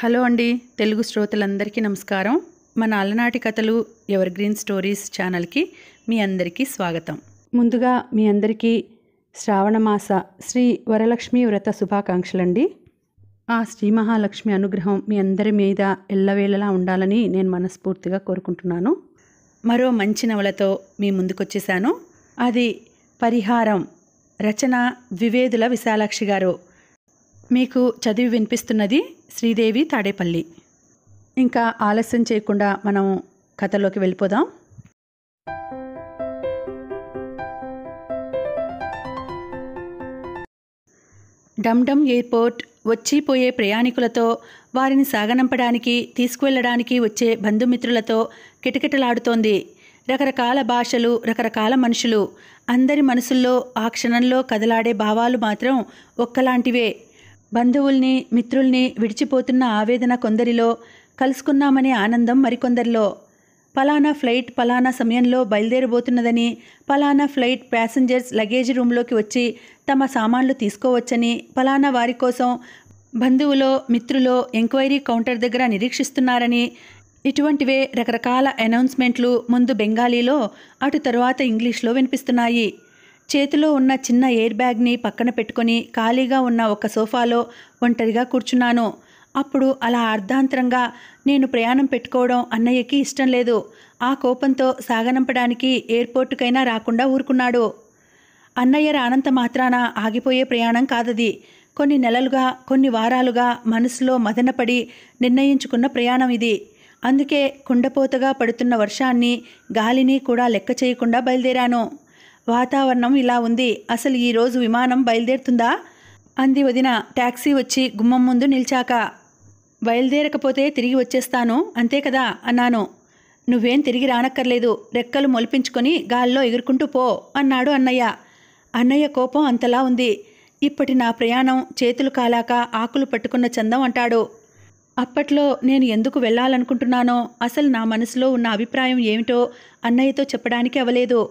Hello అండి, తెలుగు శ్రోతలందరికీ నమస్కారం. మన అలనాటి కథలు ఎవర్ గ్రీన్ స్టోరీస్ ఛానల్కి మీ అందరికీ స్వాగతం. ముందుగా మీ అందరికీ శ్రావణమాస శ్రీ వరలక్ష్మి వ్రత శుభాకాంక్షలండి. ఆ శ్రీ మహాలక్ష్మి అనుగ్రహం మీ అందరి మీద ఎల్లవేళలా ఉండాలని నేను మనస్ఫూర్తిగా కోరుకుంటున్నాను. మరో మంచి నవలతో మీ ముందుకొచ్చేసాను. అది పరిహారం. రచన ద్వివేదుల విశాలాక్షి గారు. మీకు చదివి వినిపిస్తున్నది శ్రీదేవి తాడేపల్లి. ఇంకా ఆలస్యం చేయకుండా మనం కథలోకి వెళ్ళిపోదాం. డమ్డమ్ ఎయిర్పోర్ట్ వచ్చిపోయే ప్రయాణికులతో, వారిని సాగనంపడానికి తీసుకువెళ్ళడానికి వచ్చే బంధుమిత్రులతో కిటకిటలాడుతోంది. రకరకాల భాషలు, రకరకాల మనుషులు. అందరి మనసుల్లో ఆ క్షణంలో కదలాడే భావాలు మాత్రం ఒక్కలాంటివే. బంధువుల్ని, మిత్రుల్ని విడిచిపోతున్న ఆవేదన కొందరిలో, కలుసుకున్నామనే ఆనందం మరికొందరిలో. పలానా ఫ్లైట్ పలానా సమయంలో బయలుదేరబోతున్నదని, పలానా ఫ్లైట్ ప్యాసింజర్స్ లగేజ్ రూమ్లోకి వచ్చి తమ సామాన్లు తీసుకోవచ్చని, పలానా వారి కోసం బంధువులో, మిత్రులో ఎంక్వైరీ కౌంటర్ దగ్గర నిరీక్షిస్తున్నారని, ఇటువంటివే రకరకాల అనౌన్స్మెంట్లు ముందు బెంగాలీలో, అటు తరువాత ఇంగ్లీష్లో వినిపిస్తున్నాయి. చేతిలో ఉన్న చిన్న ఎయిర్ బ్యాగ్ని పక్కన పెట్టుకొని ఖాళీగా ఉన్న ఒక సోఫాలో ఒంటరిగా కూర్చున్నాను. అప్పుడు అలా అర్ధాంతరంగా నేను ప్రయాణం పెట్టుకోవడం అన్నయ్యకి ఇష్టం లేదు. ఆ కోపంతో సాగనంపడానికి ఎయిర్పోర్టుకైనా రాకుండా ఊరుకున్నాడు. అన్నయ్య రానంత మాత్రాన ఆగిపోయే ప్రయాణం కాదది. కొన్ని నెలలుగా, కొన్ని వారాలుగా మనసులో మదనపడి నిర్ణయించుకున్న ప్రయాణం ఇది. అందుకే కుండపోతగా పడుతున్న వర్షాన్ని, గాలిని కూడా లెక్క చేయకుండా బయలుదేరాను. వాతావరణం ఇలా ఉంది. అసలు ఈరోజు విమానం బయలుదేరుతుందా అంది వదిన ట్యాక్సీ వచ్చి గుమ్మం ముందు నిలిచాక. బయలుదేరకపోతే తిరిగి వచ్చేస్తాను, అంతే కదా అన్నాను. నువ్వేం తిరిగి రానక్కర్లేదు, రెక్కలు మొలిపించుకొని గాల్లో ఎగురుకుంటూ పో అన్నాడు అన్నయ్య. అన్నయ్య కోపం అంతలా ఉంది. ఇప్పటి నా ప్రయాణం చేతులు కాలాక ఆకులు పట్టుకున్న చందం అంటాడు. అప్పట్లో నేను ఎందుకు వెళ్ళాలనుకుంటున్నానో, అసలు నా మనసులో ఉన్న అభిప్రాయం ఏమిటో అన్నయ్యతో చెప్పడానికి అవలేదు.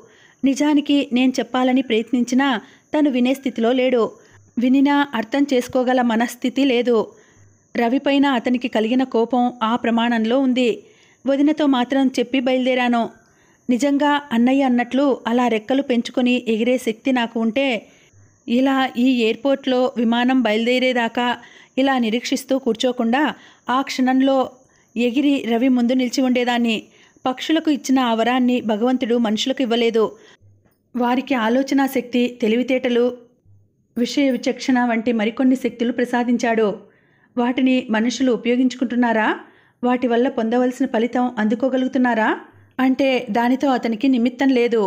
నిజానికి నేను చెప్పాలని ప్రయత్నించినా తను వినే స్థితిలో లేడు. వినినా అర్థం చేసుకోగల మనస్థితి లేదు. రవిపైన అతనికి కలిగిన కోపం ఆ ప్రమాణంలో ఉంది. వదినతో మాత్రం చెప్పి బయలుదేరాను. నిజంగా అన్నయ్య అన్నట్లు అలా రెక్కలు పెంచుకొని ఎగిరే శక్తి నాకు ఉంటే, ఇలా ఈ ఎయిర్పోర్ట్లో విమానం బయలుదేరేదాకా ఇలా నిరీక్షిస్తూ కూర్చోకుండా ఆ క్షణంలో ఎగిరి రవి ముందు నిలిచి ఉండేదాన్ని. పక్షులకు ఇచ్చిన ఆ వరాన్ని భగవంతుడు మనుషులకు ఇవ్వలేదు. వారికి ఆలోచనా శక్తి, తెలివితేటలు, విషయ విచక్షణ వంటి మరికొన్ని శక్తులు ప్రసాదించాడు. వాటిని మనుషులు ఉపయోగించుకుంటున్నారా? వాటి వల్ల పొందవలసిన ఫలితం అందుకోగలుగుతున్నారా అంటే దానితో అతనికి నిమిత్తం లేదు.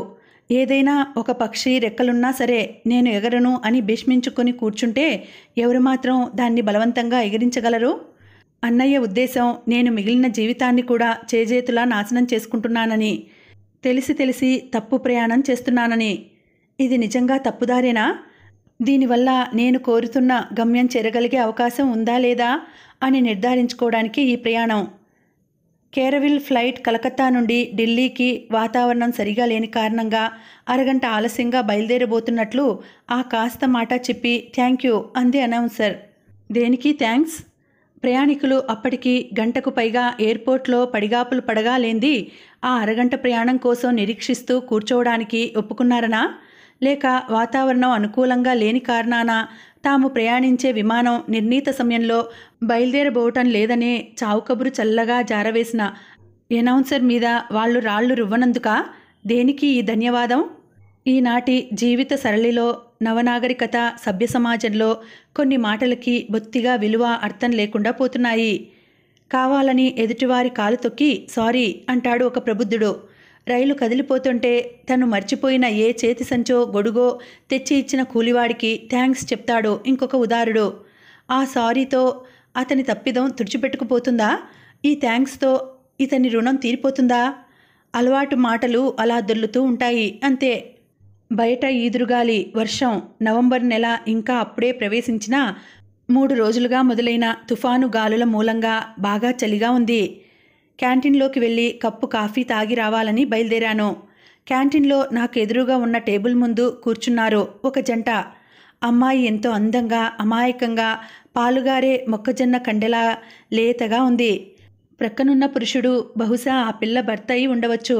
ఏదైనా ఒక పక్షి రెక్కలున్నా సరే నేను ఎగరను అని భీష్మించుకొని కూర్చుంటే ఎవరు మాత్రం దాన్ని బలవంతంగా ఎగిరించగలరు? అన్నయ్య ఉద్దేశం నేను మిగిలిన జీవితాన్ని కూడా చేజేతులా నాశనం చేసుకుంటున్నానని, తెలిసి తెలిసి తప్పు ప్రయాణం చేస్తున్నానని. ఇది నిజంగా తప్పుదారేనా? దీనివల్ల నేను కోరుతున్న గమ్యం చేరగలిగే అవకాశం ఉందా లేదా అని నిర్ధారించుకోవడానికి ఈ ప్రయాణం. కేరవిల్ ఫ్లైట్ కలకత్తా నుండి ఢిల్లీకి వాతావరణం సరిగా లేని కారణంగా అరగంట ఆలస్యంగా బయలుదేరబోతున్నట్లు ఆ కాస్త మాట చెప్పి థ్యాంక్ యూ అంది అనౌన్సర్. దేనికి థ్యాంక్స్? ప్రయాణికులు అప్పటికి గంటకు పైగా ఎయిర్పోర్ట్లో పడిగాపులు పడగా లేంది ఆ అరగంట ప్రయాణం కోసం నిరీక్షిస్తూ కూర్చోవడానికి ఒప్పుకున్నారనా? లేక వాతావరణం అనుకూలంగా లేని కారణాన తాము ప్రయాణించే విమానం నిర్ణీత సమయంలో బయలుదేరబోవటం లేదనే చావుకబురు చల్లగా జారవేసిన అనౌన్సర్ మీద వాళ్ళు రాళ్లు రువ్వనందుకా? దేనికి ఈ ధన్యవాదం? ఈనాటి జీవిత సరళిలో, నవనాగరికత, సభ్య సమాజంలో కొన్ని మాటలకి బొత్తిగా విలువ, అర్థం లేకుండా పోతున్నాయి. కావాలని ఎదుటివారి కాలు తొక్కి సారీ అంటాడు ఒక ప్రబుద్ధుడు. రైలు కదిలిపోతుంటే తను మర్చిపోయిన ఏ చేతి సంచో, గొడుగో తెచ్చి ఇచ్చిన కూలివాడికి థ్యాంక్స్ చెప్తాడు ఇంకొక ఉదారుడు. ఆ సారీతో అతని తప్పిదం తుడిచిపెట్టుకుపోతుందా? ఈ థ్యాంక్స్తో ఇతని రుణం తీరిపోతుందా? అలవాటు మాటలు అలా దొర్లుతూ ఉంటాయి, అంతే. బయట ఈదురుగాలి, వర్షం. నవంబర్ నెల ఇంకా అప్పుడే ప్రవేశించినా 3 రోజులుగా మొదలైన తుఫాను గాలుల మూలంగా బాగా చలిగా ఉంది. క్యాంటీన్లోకి వెళ్ళి కప్పు కాఫీ తాగి రావాలని బయలుదేరాను. క్యాంటీన్లో నాకు ఎదురుగా ఉన్న టేబుల్ ముందు కూర్చున్నారు ఒక జంట. అమ్మాయి ఎంతో అందంగా, అమాయకంగా, పాలుగారే మొక్కజొన్న కండెలా లేతగా ఉంది. ప్రక్కనున్న పురుషుడు బహుశా ఆ పిల్ల భర్త అయి ఉండవచ్చు.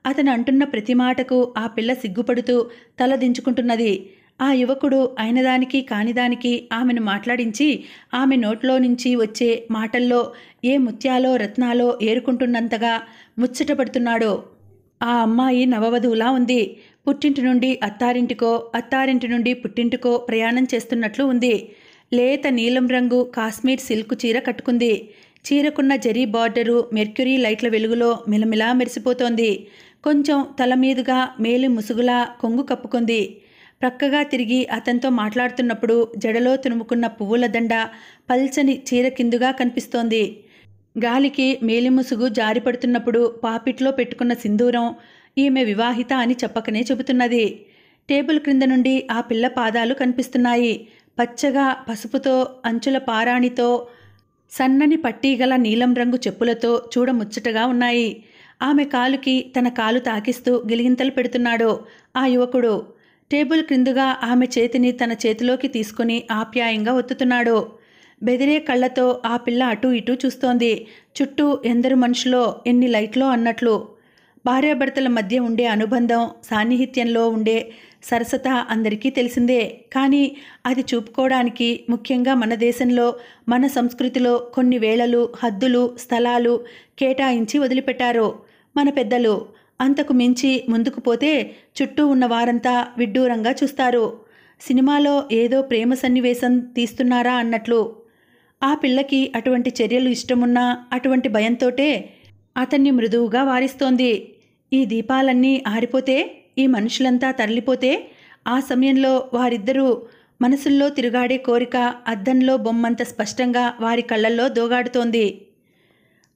అతను అంటున్న ప్రతి మాటకు ఆ పిల్ల సిగ్గుపడుతూ తల దించుకుంటున్నది. ఆ యువకుడు అయినదానికి కానిదానికి ఆమెను మాట్లాడించి ఆమె నోట్లో నుంచి వచ్చే మాటల్లో ఏ ముత్యాలో రత్నాలో ఏరుకుంటున్నంతగా ముచ్చటపడుతున్నాడు. ఆ అమ్మాయి నవవధువులా ఉంది. పుట్టింటి నుండి అత్తారింటికో, అత్తారింటి నుండి పుట్టింటికో ప్రయాణం చేస్తున్నట్లు ఉంది. లేత నీలం రంగు కాశ్మీర్ సిల్క్ చీర కట్టుకుంది. చీరకున్న జరీ బార్డరు మెర్క్యూరీ లైట్ల వెలుగులో మిలమిలా మెరిసిపోతోంది. కొంచెం తల మీదుగా మేలి ముసుగులా కొంగు కప్పుకుంది. ప్రక్కగా తిరిగి అతనితో మాట్లాడుతున్నప్పుడు జడలో తురుముకున్న పువ్వుల దండ పల్చని చీర కిందుగా కనిపిస్తోంది. గాలికి మేలిముసుగు జారిపడుతున్నప్పుడు పాపిట్లో పెట్టుకున్న సింధూరం ఈమె వివాహిత అని చెప్పకనే చెబుతున్నది. టేబుల్ క్రింద నుండి ఆ పిల్ల పాదాలు కనిపిస్తున్నాయి. పచ్చగా పసుపుతో అంచుల పారాణితో సన్నని పట్టీగల నీలం రంగు చెప్పులతో చూడముచ్చటగా ఉన్నాయి. ఆమె కాలుకి తన కాలు తాకిస్తూ గిలిగింతలు పెడుతున్నాడు ఆ యువకుడు. టేబుల్ క్రిందుగా ఆమె చేతిని తన చేతిలోకి తీసుకుని ఆప్యాయంగా ఒత్తుతున్నాడు. బెదిరే కళ్ళతో ఆ పిల్ల అటూ ఇటూ చూస్తోంది. చుట్టూ ఎందరు మనుషులో ఎన్ని లైట్లో అన్నట్లు. భార్యాభర్తల మధ్య ఉండే అనుబంధం, సాన్నిహిత్యంలో ఉండే సరసత అందరికీ తెలిసిందే. కానీ అది చూపుకోవడానికి ముఖ్యంగా మన దేశంలో, మన సంస్కృతిలో కొన్ని వేళలు, హద్దులు, స్థలాలు కేటాయించి వదిలిపెట్టారు మన పెద్దలు. అంతకు మించి ముందుకు పోతే చుట్టూ ఉన్న వారంతా విడ్డూరంగా చూస్తారు. సినిమాలో ఏదో ప్రేమ సన్నివేశం తీస్తున్నారా అన్నట్లు. ఆ పిల్లకి అటువంటి చర్యలు ఇష్టమున్నా అటువంటి భయంతోటే అతన్ని మృదువుగా వారిస్తోంది. ఈ దీపాలన్నీ ఆరిపోతే, ఈ మనుషులంతా తరలిపోతే, ఆ సమయంలో వారిద్దరూ మనసుల్లో తిరుగాడే కోరిక అద్దంలో బొమ్మంత స్పష్టంగా వారి కళ్ళల్లో దోగాడుతోంది.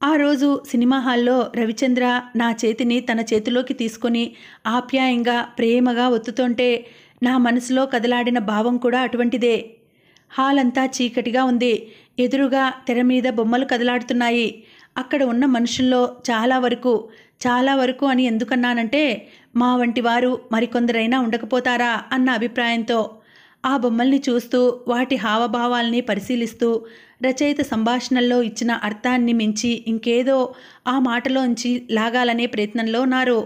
ఆ రోజు సినిమా హాల్లో రవిచంద్ర నా చేతిని తన చేతిలోకి తీసుకుని ఆప్యాయంగా ప్రేమగా ఒత్తుతుంటే నా మనసులో కదలాడిన భావం కూడా అటువంటిదే. హాల్ అంతా చీకటిగా ఉంది. ఎదురుగా తెర మీద బొమ్మలు కదలాడుతున్నాయి. అక్కడ ఉన్న మనుషుల్లో చాలా వరకు అని ఎందుకన్నానంటే మా వంటి వారు మరికొందరైనా ఉండకపోతారా అన్న అభిప్రాయంతో. ఆ బొమ్మల్ని చూస్తూ వాటి హావభావాల్ని పరిశీలిస్తూ రచయిత సంభాషణల్లో ఇచ్చిన అర్థాన్ని మించి ఇంకేదో ఆ మాటలోంచి లాగాలనే ప్రయత్నంలో ఉన్నారు.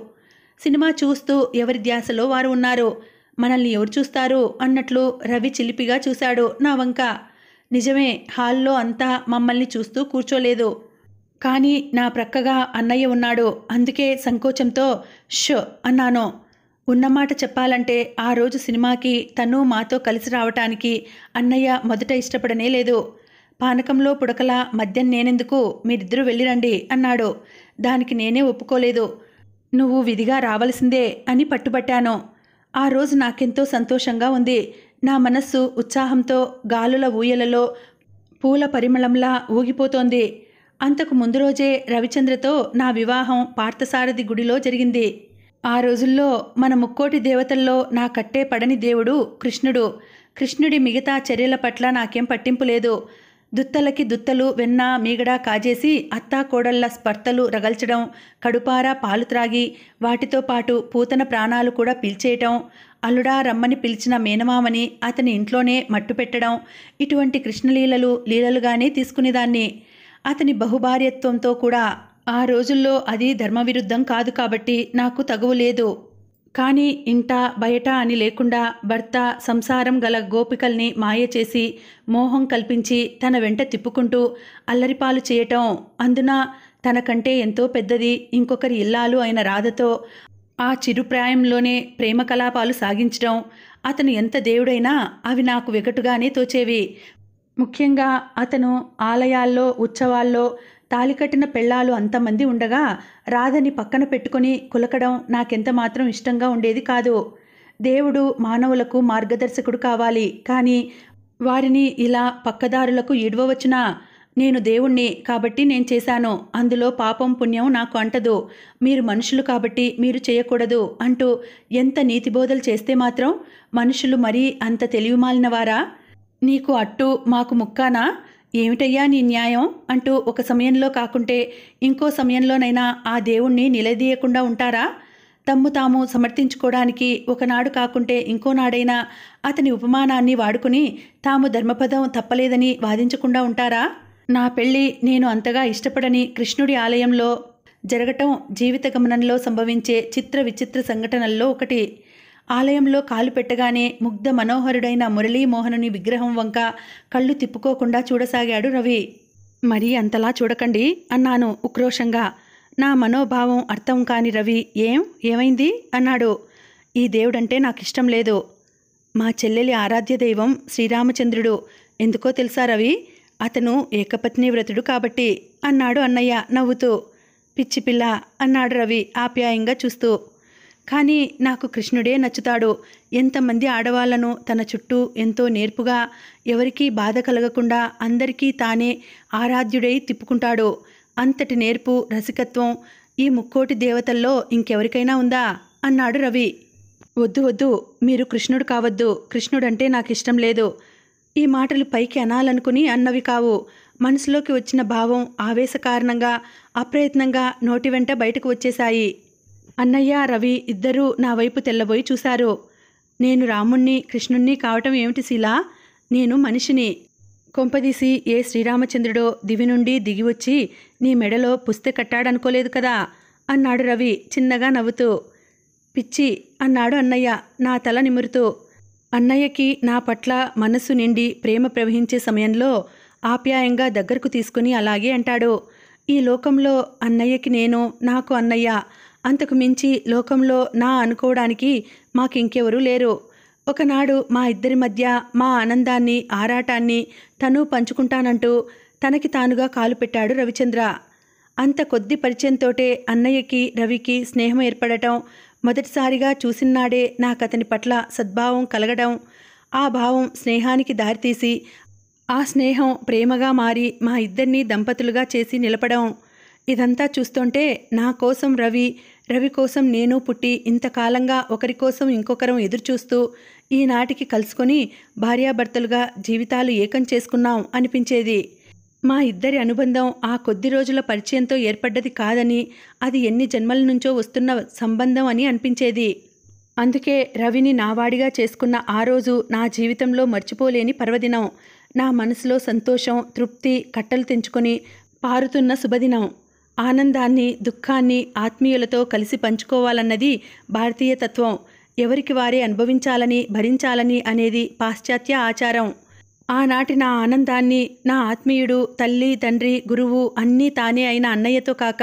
సినిమా చూస్తూ ఎవరి ధ్యాసలో వారు ఉన్నారు. మనల్ని ఎవరు చూస్తారు అన్నట్లు రవి చిలిపిగా చూశాడు నా వంక. నిజమే, హాల్లో అంతా మమ్మల్ని చూస్తూ కూర్చోలేదు. కానీ నా ప్రక్కగా అన్నయ్య ఉన్నాడు. అందుకే సంకోచంతో షో అన్నాను. ఉన్నమాట చెప్పాలంటే ఆ రోజు సినిమాకి తను మాతో కలిసి రావటానికి అన్నయ్య మొదట ఇష్టపడనే లేదు. పానకంలో పుడకలా మద్యం నేనెందుకు, మీరిద్దరూ వెళ్ళిరండి అన్నాడు. దానికి నేనే ఒప్పుకోలేదు. నువ్వు విధిగా రావలసిందే అని పట్టుబట్టాను. ఆ రోజు నాకెంతో సంతోషంగా ఉంది. నా మనస్సు ఉత్సాహంతో గాలుల ఊయలలో పూల పరిమళంలా ఊగిపోతోంది. అంతకు ముందు రోజే రవిచంద్రతో నా వివాహం పార్థసారథి గుడిలో జరిగింది. ఆ రోజుల్లో మన ముక్కోటి దేవతల్లో నా కట్టే పడని దేవుడు కృష్ణుడు. కృష్ణుడి మిగతా చర్యల పట్ల నాకేం పట్టింపు లేదు. దుత్తలకి దుత్తలు వెన్న మీగడ కాజేసి అత్తా కోడళ్ల స్పర్తలు రగల్చడం, కడుపారా పాలు త్రాగి వాటితో పాటు పూతన ప్రాణాలు కూడా పీల్చేయటం, అల్లుడా రమ్మని పిలిచిన మేనమామని అతని ఇంట్లోనే మట్టు పెట్టడం, ఇటువంటి కృష్ణలీలలు లీలలుగానే తీసుకునేదాన్ని. అతని బహుభార్యత్వంతో కూడా. ఆ రోజుల్లో అది ధర్మవిరుద్ధం కాదు కాబట్టి నాకు తగువు లేదు. కానీ ఇంట బయట అని లేకుండా భర్త సంసారం గల గోపికల్ని మాయ చేసి మోహం కల్పించి తన వెంట తిప్పుకుంటూ అల్లరిపాలు చేయటం, అందున తనకంటే ఎంతో పెద్దది ఇంకొకరి ఇల్లాలు అయిన రాధతో ఆ చిరుప్రాయంలోనే ప్రేమ కలాపాలు సాగించడం, అతను ఎంత దేవుడైనా అవి నాకు వెగటుగానే తోచేవి. ముఖ్యంగా అతను ఆలయాల్లో, ఉత్సవాల్లో తాలికట్టిన పెళ్ళాలు అంతమంది ఉండగా రాధని పక్కన పెట్టుకుని కులకడం నాకెంత మాత్రం ఇష్టంగా ఉండేది కాదు. దేవుడు మానవులకు మార్గదర్శకుడు కావాలి, కానీ వారిని ఇలా పక్కదారులకు ఈడ్వవచ్చునా? నేను దేవుణ్ణి కాబట్టి నేను చేశాను, అందులో పాపం పుణ్యం నాకు అంటదు, మీరు మనుషులు కాబట్టి మీరు చేయకూడదు అంటూ ఎంత నీతిబోధలు చేస్తే మాత్రం మనుషులు మరీ అంత తెలివిమాలినవారా? నీకు అట్టు మాకు ముక్కానా? ఏమిటయ్యా నీ న్యాయం అంటూ ఒక సమయంలో కాకుంటే ఇంకో సమయంలోనైనా ఆ దేవుణ్ణి నిలదీయకుండా ఉంటారా? తమ్ము తాము సమర్థించుకోవడానికి ఒకనాడు కాకుంటే ఇంకోనాడైనా అతని ఉపమానాన్ని వాడుకుని తాము ధర్మపదం తప్పలేదని వాదించకుండా ఉంటారా? నా పెళ్ళి నేను అంతగా ఇష్టపడని కృష్ణుడి ఆలయంలో జరగటం జీవిత గమనంలో సంభవించే చిత్ర విచిత్ర సంఘటనల్లో ఒకటి. ఆలయంలో కాలు పెట్టగానే ముగ్ధ మనోహరుడైన మురళీమోహనుని విగ్రహం వంక కళ్ళు తిప్పుకోకుండా చూడసాగాడు రవి. మరీ అంతలా చూడకండి అన్నాను ఉక్రోషంగా. నా మనోభావం అర్థం కాని రవి ఏమైంది అన్నాడు. ఈ దేవుడంటే నాకిష్టం లేదు. మా చెల్లెలి ఆరాధ్య దైవం శ్రీరామచంద్రుడు. ఎందుకో తెలుసా రవి? అతను ఏకపత్ని వ్రతుడు కాబట్టి అన్నాడు అన్నయ్య నవ్వుతూ. పిచ్చిపిల్ల అన్నాడు రవి ఆప్యాయంగా చూస్తూ. కానీ నాకు కృష్ణుడే నచ్చుతాడు. ఎంతమంది ఆడవాళ్లను తన చుట్టూ ఎంతో నేర్పుగా, ఎవరికీ బాధ కలగకుండా అందరికీ తానే ఆరాధ్యుడై తిప్పుకుంటాడు. అంతటి నేర్పు, రసికత్వం ఈ ముక్కోటి దేవతల్లో ఇంకెవరికైనా ఉందా అన్నాడు రవి. వద్దు, మీరు కృష్ణుడు కావద్దు. కృష్ణుడంటే నాకిష్టం లేదు. ఈ మాటలు పైకి అనాలనుకుని అన్నవి కావు. మనసులోకి వచ్చిన భావం ఆవేశ కారణంగా అప్రయత్నంగా నోటి వెంట బయటకు వచ్చేశాయి. అన్నయ్య, రవి ఇద్దరూ నా వైపు తెల్లబోయి చూశారు. నేను రాముణ్ణి కృష్ణుణ్ణి కావటం ఏమిటి శీలా? నేను మనిషిని. కొంపదీసి ఏ శ్రీరామచంద్రుడో దివి నుండి దిగివచ్చి నీ మెడలో పుస్తె కట్టాడనుకోలేదు కదా అన్నాడు రవి చిన్నగా నవ్వుతూ. పిచ్చి అన్నాడు అన్నయ్య నా తల నిమురుతూ. అన్నయ్యకి నా పట్ల మనస్సు నిండి ప్రేమ ప్రవహించే సమయంలో ఆప్యాయంగా దగ్గరకు తీసుకుని అలాగే అంటాడు. ఈ లోకంలో అన్నయ్యకి నేను, నాకు అన్నయ్య. అంతకు మించి లోకంలో నా అనుకోవడానికి మాకింకెవరూ లేరు. ఒకనాడు మా ఇద్దరి మధ్య మా ఆనందాన్ని, ఆరాటాన్ని తను పంచుకుంటానంటూ తనకి తానుగా కాలు పెట్టాడు రవిచంద్ర. అంత కొద్ది పరిచయంతోటే అన్నయ్యకి రవికి స్నేహం ఏర్పడటం, మొదటిసారిగా చూసినాడే నాకతని పట్ల సద్భావం కలగడం, ఆ భావం స్నేహానికి దారితీసి ఆ స్నేహం ప్రేమగా మారి మా ఇద్దరినీ దంపతులుగా చేసి నిలపడం, ఇదంతా చూస్తుంటే నా కోసం రవి, రవి కోసం నేను పుట్టి ఇంతకాలంగా ఒకరి కోసం ఇంకొకరం ఎదురుచూస్తూ ఈనాటికి కలుసుకొని భార్యాభర్తలుగా జీవితాలు ఏకం చేసుకున్నాం అనిపించేది. మా ఇద్దరి అనుబంధం ఆ కొద్ది రోజుల పరిచయంతో ఏర్పడ్డది కాదని, అది ఎన్ని జన్మల నుంచో వస్తున్న సంబంధం అని అనిపించేది. అందుకే రవిని నావాడిగా చేసుకున్న ఆ రోజు నా జీవితంలో మర్చిపోలేని పర్వదినం. నా మనసులో సంతోషం, తృప్తి కట్టలు తెంచుకొని పారుతున్న శుభదినం. ఆనందాన్ని, దుఃఖాన్ని ఆత్మీయులతో కలిసి పంచుకోవాలన్నది భారతీయ తత్వం. ఎవరికి వారే అనుభవించాలని, భరించాలని అనేది పాశ్చాత్య ఆచారం. ఆనాటి నా ఆనందాన్ని నా ఆత్మీయుడు, తల్లి, తండ్రి, గురువు అన్నీ తానే అయిన అన్నయ్యతో కాక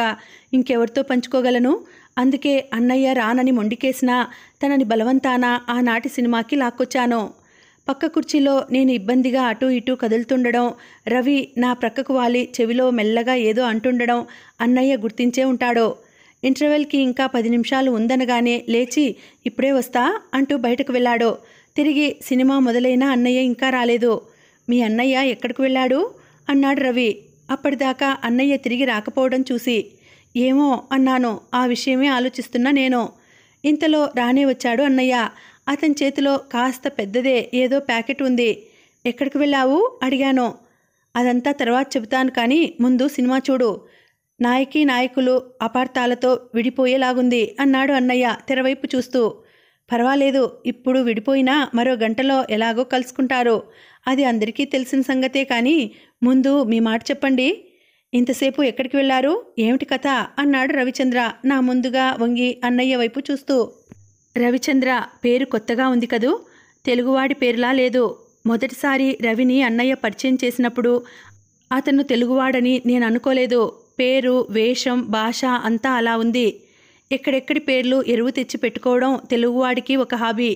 ఇంకెవరితో పంచుకోగలను? అందుకే అన్నయ్య రానని మొండికేసినా తనని బలవంతాన ఆనాటి సినిమాకి లాక్కొచ్చాను. పక్క కుర్చీలో నేను ఇబ్బందిగా అటూ ఇటూ కదులుతుండడం, రవి నా ప్రక్కకు వాలి చెవిలో మెల్లగా ఏదో అంటుండడం అన్నయ్య గుర్తించే ఉంటాడు. ఇంటర్వెల్కి ఇంకా 10 నిమిషాలు ఉందనగానే లేచి ఇప్పుడే వస్తా అంటూ బయటకు వెళ్ళాడు. తిరిగి సినిమా మొదలైనా అన్నయ్య ఇంకా రాలేదు. మీ అన్నయ్య ఎక్కడికి వెళ్ళాడు అన్నాడు రవి అప్పటిదాకా అన్నయ్య తిరిగి రాకపోవడం చూసి. ఏమో అన్నాను ఆ విషయమే ఆలోచిస్తున్నా నేను. ఇంతలో రానే వచ్చాడు అన్నయ్య. అతని చేతిలో కాస్త పెద్దదే ఏదో ప్యాకెట్ ఉంది. ఎక్కడికి వెళ్ళావు అడిగాను. అదంతా తర్వాత చెబుతాను కానీ ముందు సినిమా చూడు. నాయకి నాయకులు అపార్థాలతో విడిపోయేలాగుంది అన్నాడు అన్నయ్య తెరవైపు చూస్తూ. పర్వాలేదు, ఇప్పుడు విడిపోయినా మరో గంటలో ఎలాగో కలుసుకుంటారు. అది అందరికీ తెలిసిన సంగతే కానీ ముందు మీ మాట చెప్పండి. ఇంతసేపు ఎక్కడికి వెళ్ళారు? ఏమిటి కథ అన్నాడు రవిచంద్ర నా ముందుగా వంగి అన్నయ్య వైపు చూస్తూ. రవిచంద్ర పేరు కొత్తగా ఉంది కదూ, తెలుగువాడి పేరులా లేదు. మొదటిసారి రవిని అన్నయ్య పరిచయం చేసినప్పుడు అతను తెలుగువాడని నేను అనుకోలేదు. పేరు, వేషం, భాష అంతా అలా ఉంది. ఎక్కడెక్కడి పేర్లు ఎరువు తెచ్చి పెట్టుకోవడం తెలుగువాడికి ఒక హాబీ.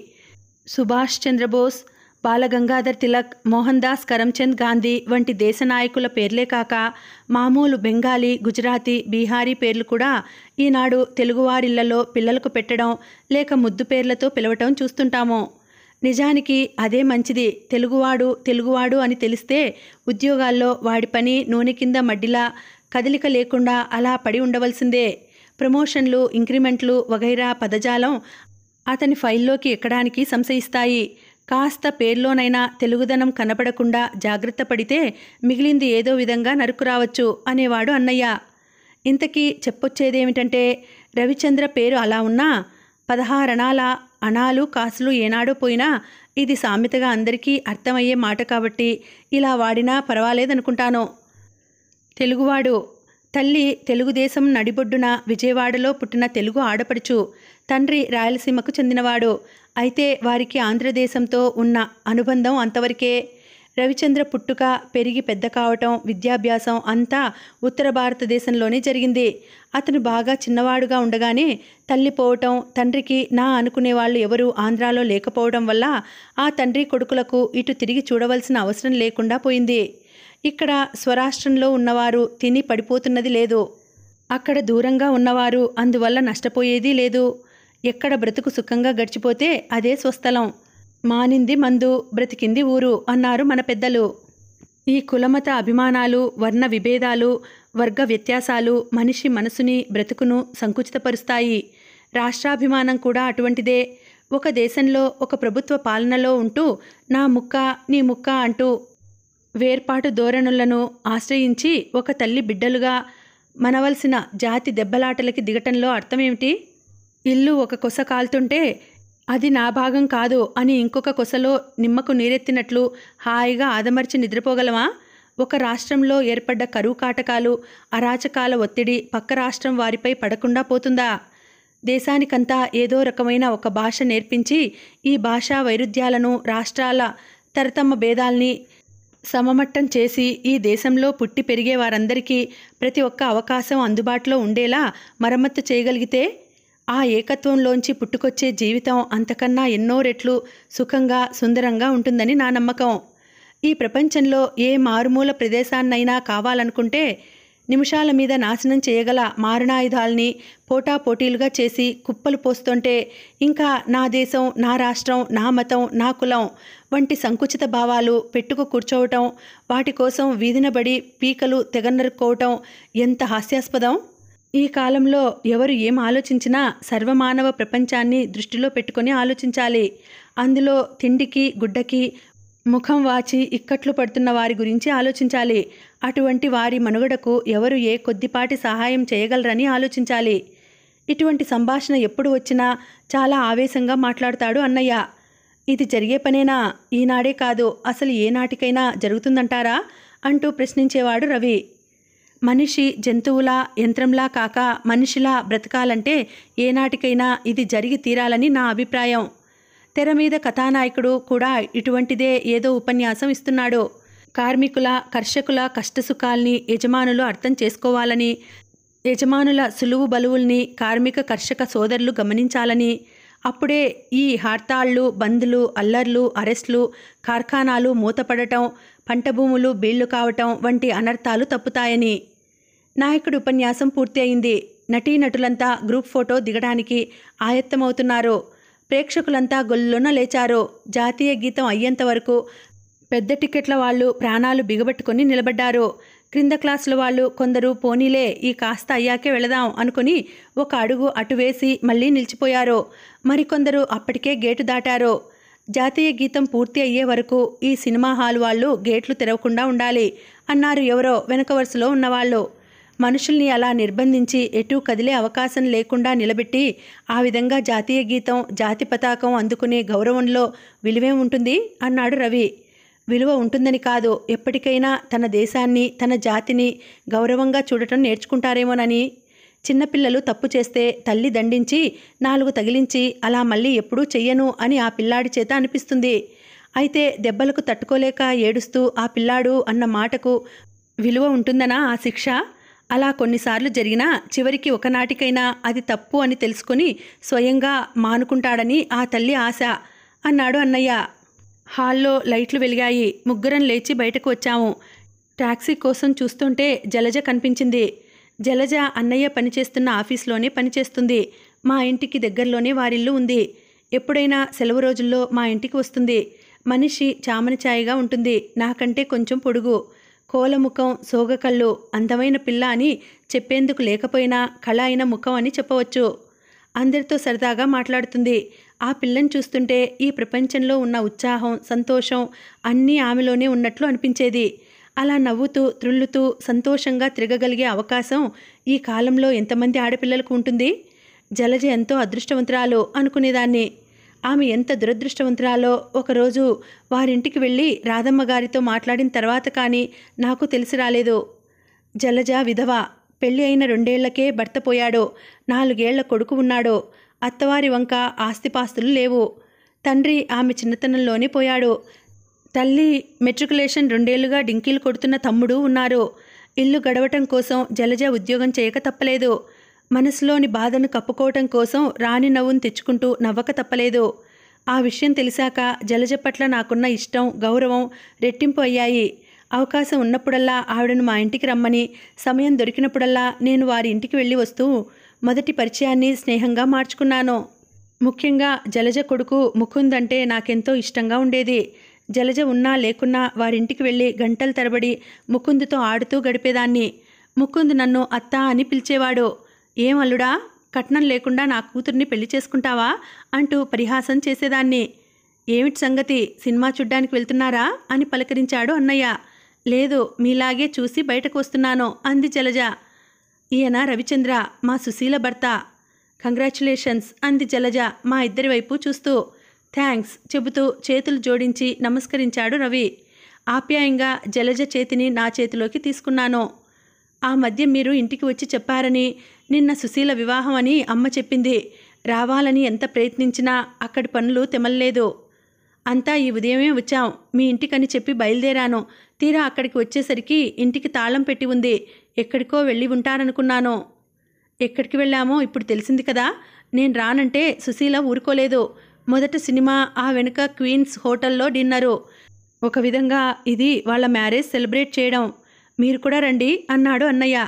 సుభాష్ చంద్రబోస్, బాలగంగాధర్ తిలక్, మోహన్ దాస్ కరమ్చంద్ గాంధీ వంటి దేశ నాయకుల పేర్లే కాక మామూలు బెంగాలీ, గుజరాతీ, బీహారీ పేర్లు కూడా ఈనాడు తెలుగువారిళ్లలో పిల్లలకు పెట్టడం లేక ముద్దు పేర్లతో పిలవటం చూస్తుంటాము. నిజానికి అదే మంచిది. తెలుగువాడు అని తెలిస్తే ఉద్యోగాల్లో వాడి పని నూనె కింద మడ్డిలా కదలిక లేకుండా అలా పడి ఉండవలసిందే. ప్రమోషన్లు, ఇంక్రిమెంట్లు వగైరా పదజాలం అతని ఫైల్లోకి ఎక్కడానికి సంశయిస్తాయి. కాస్త పేర్లోనైనా తెలుగుదనం కనపడకుండా జాగ్రత్త పడితే మిగిలింది ఏదో విధంగా నరుకు రావచ్చు అనేవాడు అన్నయ్య. ఇంతకీ చెప్పొచ్చేదేమిటంటే రవిచంద్ర పేరు అలా ఉన్నా 16 అణాల అణాలు కాసులు ఏనాడో పోయినా ఇది సామెతగా అందరికీ అర్థమయ్యే మాట కాబట్టి ఇలా వాడినా పర్వాలేదనుకుంటాను. తెలుగువాడు. తల్లి తెలుగుదేశం నడిబొడ్డున విజయవాడలో పుట్టిన తెలుగు ఆడపడుచు. తండ్రి రాయలసీమకు చెందినవాడు. అయితే వారికి ఆంధ్రదేశంతో ఉన్న అనుబంధం అంతవరకే. రవిచంద్ర పుట్టుక, పెరిగి పెద్ద కావటం, విద్యాభ్యాసం అంతా ఉత్తర భారతదేశంలోనే జరిగింది. అతను బాగా చిన్నవాడుగా ఉండగానే తల్లి పోవటం, తండ్రికి నా అనుకునేవాళ్ళు ఎవరూ ఆంధ్రాలో లేకపోవడం వల్ల ఆ తండ్రి కొడుకులకు ఇటు తిరిగి చూడవలసిన అవసరం లేకుండా పోయింది. ఇక్కడ స్వరాష్ట్రంలో ఉన్నవారు తిని పడిపోతున్నది లేదు. అక్కడ దూరంగా ఉన్నవారు అందువల్ల నష్టపోయేదీ లేదు. ఎక్కడ బ్రతుకు సుఖంగా గడిచిపోతే అదే స్వస్థలం. మానింది మందు, బ్రతికింది ఊరు అన్నారు మన పెద్దలు. ఈ కులమత అభిమానాలు, వర్ణ విభేదాలు, వర్గ వ్యత్యాసాలు మనిషి మనసుని, బ్రతుకును సంకుచితపరుస్తాయి. రాష్ట్రాభిమానం కూడా అటువంటిదే. ఒక దేశంలో ఒక ప్రభుత్వ పాలనలో ఉంటూ నా ముక్క నీ ముక్క అంటూ వేర్పాటు ధోరణులను ఆశ్రయించి ఒక తల్లి బిడ్డలుగా మనవలసిన జాతి దెబ్బలాటలకి దిగటంలో అర్థమేమిటి? ఇల్లు ఒక కొస కాల్తుంటే అది నా భాగం కాదు అని ఇంకొక కొసలో నిమ్మకు నీరెత్తినట్లు హాయిగా ఆదమర్చి నిద్రపోగలమా? ఒక రాష్ట్రంలో ఏర్పడ్డ కరువు కాటకాలు, అరాచకాల ఒత్తిడి పక్క రాష్ట్రం వారిపై పడకుండా పోతుందా? దేశానికంతా ఏదో రకమైన ఒక భాష నేర్పించి ఈ భాషా వైరుధ్యాలను, రాష్ట్రాల తరతమ భేదాల్ని సమమట్టం చేసి ఈ దేశంలో పుట్టి పెరిగే వారందరికీ ప్రతి ఒక్క అవకాశం అందుబాటులో ఉండేలా మరమ్మత్తు చేయగలిగితే ఆ ఏకత్వంలోంచి పుట్టుకొచ్చే జీవితం అంతకన్నా ఎన్నో రెట్లు సుఖంగా, సుందరంగా ఉంటుందని నా నమ్మకం. ఈ ప్రపంచంలో ఏ మారుమూల ప్రదేశాన్నైనా కావాలనుకుంటే నిమిషాల మీద నాశనం చేయగల మారణాయుధాల్ని పోటాపోటీలుగా చేసి కుప్పలు పోస్తుంటే ఇంకా నా దేశం, నా రాష్ట్రం, నా మతం, నా కులం వంటి సంకుచిత భావాలు పెట్టుకు కూర్చోవటం, వాటి కోసం వీధినబడి పీకలు తెగనరుకోవటం ఎంత హాస్యాస్పదం. ఈ కాలంలో ఎవరు ఏం ఆలోచించినా సర్వమానవ ప్రపంచాన్ని దృష్టిలో పెట్టుకొని ఆలోచించాలి. అందులో తిండికి గుడ్డకి ముఖం వాచి ఇక్కట్లు పడుతున్న వారి గురించి ఆలోచించాలి. అటువంటి వారి మనుగడకు ఎవరు ఏ కొద్దిపాటి సహాయం చేయగలరని ఆలోచించాలి. ఇటువంటి సంభాషణ ఎప్పుడు వచ్చినా చాలా ఆవేశంగా మాట్లాడతాడు అన్నయ్య. ఇది జరిగే పనేనా? ఈనాడే కాదు, అసలు ఏనాటికైనా జరుగుతుందంటారా అంటూ ప్రశ్నించేవాడు రవి. మనిషి జంతువులా, యంత్రంలా కాక మనిషిలా బ్రతకాలంటే ఏనాటికైనా ఇది జరిగి తీరాలని నా అభిప్రాయం. తెర మీద కథానాయకుడు కూడా ఇటువంటిదే ఏదో ఉపన్యాసం ఇస్తున్నాడు. కార్మికుల, కర్షకుల కష్టసుఖాల్ని యజమానులు అర్థం చేసుకోవాలని, యజమానుల సులువు బలువుల్ని కార్మిక కర్షక సోదరులు గమనించాలని, అప్పుడే ఈ హర్తాళ్లు, బంద్లు, అల్లర్లు, అరెస్టులు, కార్ఖానాలు మూతపడటం, పంట భూములు బీళ్లు కావటం వంటి అనర్థాలు తప్పుతాయని. నాయకుడి ఉపన్యాసం పూర్తి అయింది. నటీనటులంతా గ్రూప్ ఫోటో దిగడానికి ఆయత్తమవుతున్నారు. ప్రేక్షకులంతా గొల్లున లేచారు. జాతీయ గీతం అయ్యేంత వరకు పెద్ద టికెట్ల వాళ్ళు ప్రాణాలు బిగబట్టుకొని నిలబడ్డారు. క్రింద క్లాసుల వాళ్ళు కొందరు పోనీలే ఈ కాస్త అయ్యాకే వెళదాం అనుకుని ఒక అడుగు అటు వేసి మళ్ళీ నిలిచిపోయారు. మరికొందరు అప్పటికే గేటు దాటారు. జాతీయ గీతం పూర్తి అయ్యే వరకు ఈ సినిమా హాల్ వాళ్ళు గేట్లు తెరవకుండా ఉండాలి అన్నారు ఎవరో వెనక వరుసలో ఉన్నవాళ్ళు. మనుషుల్ని అలా నిర్బంధించి ఎటూ కదిలే అవకాశం లేకుండా నిలబెట్టి ఆ విధంగా జాతీయ గీతం, జాతి పతాకం అందుకునే గౌరవంలో విలువే ఉంటుంది అన్నాడు రవి. విలువ ఉంటుందని కాదు, ఎప్పటికైనా తన దేశాన్ని, తన జాతిని గౌరవంగా చూడటం నేర్చుకుంటారేమోనని. చిన్నపిల్లలు తప్పు చేస్తే తల్లి దండించి 4 తగిలించి అలా మళ్ళీ ఎప్పుడూ చెయ్యను అని ఆ పిల్లాడి చేత అనిపిస్తుంది. అయితే దెబ్బలకు తట్టుకోలేక ఏడుస్తూ ఆ పిల్లాడు అన్న మాటకు విలువ ఉంటుందనా ఆ శిక్ష? అలా కొన్నిసార్లు జరిగినా చివరికి ఒకనాటికైనా అది తప్పు అని తెలుసుకొని స్వయంగా మానుకుంటాడని ఆ తల్లి ఆశ అన్నాడు అన్నయ్య. హాల్లో లైట్లు వెలిగాయి. ముగ్గురం లేచి బయటకు వచ్చాము. టాక్సీ కోసం చూస్తుంటే జలజ కనిపించింది. జలజ అన్నయ్య పనిచేస్తున్న ఆఫీస్లోనే పనిచేస్తుంది. మా ఇంటికి దగ్గరలోనే వారిల్లు ఉంది. ఎప్పుడైనా సెలవు రోజుల్లో మా ఇంటికి వస్తుంది. మనిషి చామన ఛాయగా ఉంటుంది. నాకంటే కొంచెం పొడుగు, కోలముఖం, సోగకళ్ళు, అందమైన పిల్ల అని చెప్పేందుకు లేకపోయినా కళ అయిన ముఖం అని చెప్పవచ్చు. అందరితో సరదాగా మాట్లాడుతుంది. ఆ పిల్లని చూస్తుంటే ఈ ప్రపంచంలో ఉన్న ఉత్సాహం, సంతోషం అన్నీ ఆమెలోనే ఉన్నట్లు అనిపించేది. అలా నవ్వుతూ, త్రుళ్ళుతూ, సంతోషంగా తిరగగలిగే అవకాశం ఈ కాలంలో ఎంతమంది ఆడపిల్లలకు ఉంటుంది? జలజ ఎంతో అదృష్టవంతురాలు అనుకునేదాన్ని. ఆమె ఎంత దురదృష్టవంతురాలో ఒకరోజు వారింటికి వెళ్ళి రాధమ్మ గారితో మాట్లాడిన తర్వాత కానీ నాకు తెలిసి రాలేదు. జలజ విధవ. పెళ్ళి అయిన 2 ఏళ్లకే భర్త పోయాడు. 4 ఏళ్ల కొడుకు ఉన్నాడు. అత్తవారి వంక ఆస్తిపాస్తులు లేవు. తండ్రి ఆమె చిన్నతనంలోనే పోయాడు. తల్లి మెట్రికులేషన్ 2 ఏళ్లుగా డింకీలు కొడుతున్న తమ్ముడు ఉన్నారు. ఇల్లు గడవటం కోసం జలజ ఉద్యోగం చేయక తప్పలేదు. మనసులోని బాధను కప్పుకోవటం కోసం రాని నవ్వును తెచ్చుకుంటూ నవ్వక తప్పలేదు. ఆ విషయం తెలిసాక జలజ పట్ల నాకున్న ఇష్టం, గౌరవం రెట్టింపు అయ్యాయి. అవకాశం ఉన్నప్పుడల్లా ఆవిడను మా ఇంటికి రమ్మని, సమయం దొరికినప్పుడల్లా నేను వారి ఇంటికి వెళ్ళి వస్తూ మొదటి పరిచయాన్ని స్నేహంగా మార్చుకున్నాను. ముఖ్యంగా జలజ కొడుకు ముకుంద్ అంటే నాకెంతో ఇష్టంగా ఉండేది. జలజ ఉన్నా లేకున్నా వారింటికి వెళ్ళి గంటల తరబడి ముకుందుతో ఆడుతూ గడిపేదాన్ని. ముకుంద్ నన్ను అత్త అని పిలిచేవాడు. ఏం అల్లుడా, కట్నం లేకుండా నా కూతుర్ని పెళ్లి చేసుకుంటావా అంటూ పరిహాసం చేసేదాన్ని. ఏమిటి సంగతి, సినిమా చూడ్డానికి వెళ్తున్నారా అని పలకరించాడు అన్నయ్య. లేదు, మీలాగే చూసి బయటకు వస్తున్నాను అంది జలజ. ఈయన రవిచంద్ర, మా సుశీల భర్త. కంగ్రాచ్యులేషన్స్ అంది జలజ మా ఇద్దరి వైపు చూస్తూ. థ్యాంక్స్ చెబుతూ చేతులు జోడించి నమస్కరించాడు రవి. ఆప్యాయంగా జలజ చేతిని నా చేతిలోకి తీసుకున్నాను. ఆ మధ్య మీరు ఇంటికి వచ్చి చెప్పారని, నిన్న సుశీల వివాహం అని అమ్మ చెప్పింది. రావాలని ఎంత ప్రయత్నించినా అక్కడి పనులు తెమల్లేదు. అంతా ఈ ఉదయమే వచ్చాం. మీ ఇంటికని చెప్పి బయలుదేరాను. తీరా అక్కడికి వచ్చేసరికి ఇంటికి తాళం పెట్టి ఉంది. ఎక్కడికో వెళ్ళి ఉంటారనుకున్నాను. ఎక్కడికి వెళ్ళామో ఇప్పుడు తెలిసింది కదా. నేను రానంటే సుశీల ఊరుకోలేదు. మొదట సినిమా, ఆ వెనుక క్వీన్స్ హోటల్లో డిన్నరు. ఒక విధంగా ఇది వాళ్ళ మ్యారేజ్ సెలబ్రేట్ చేయడం. మీరు కూడా రండి అన్నాడు అన్నయ్య.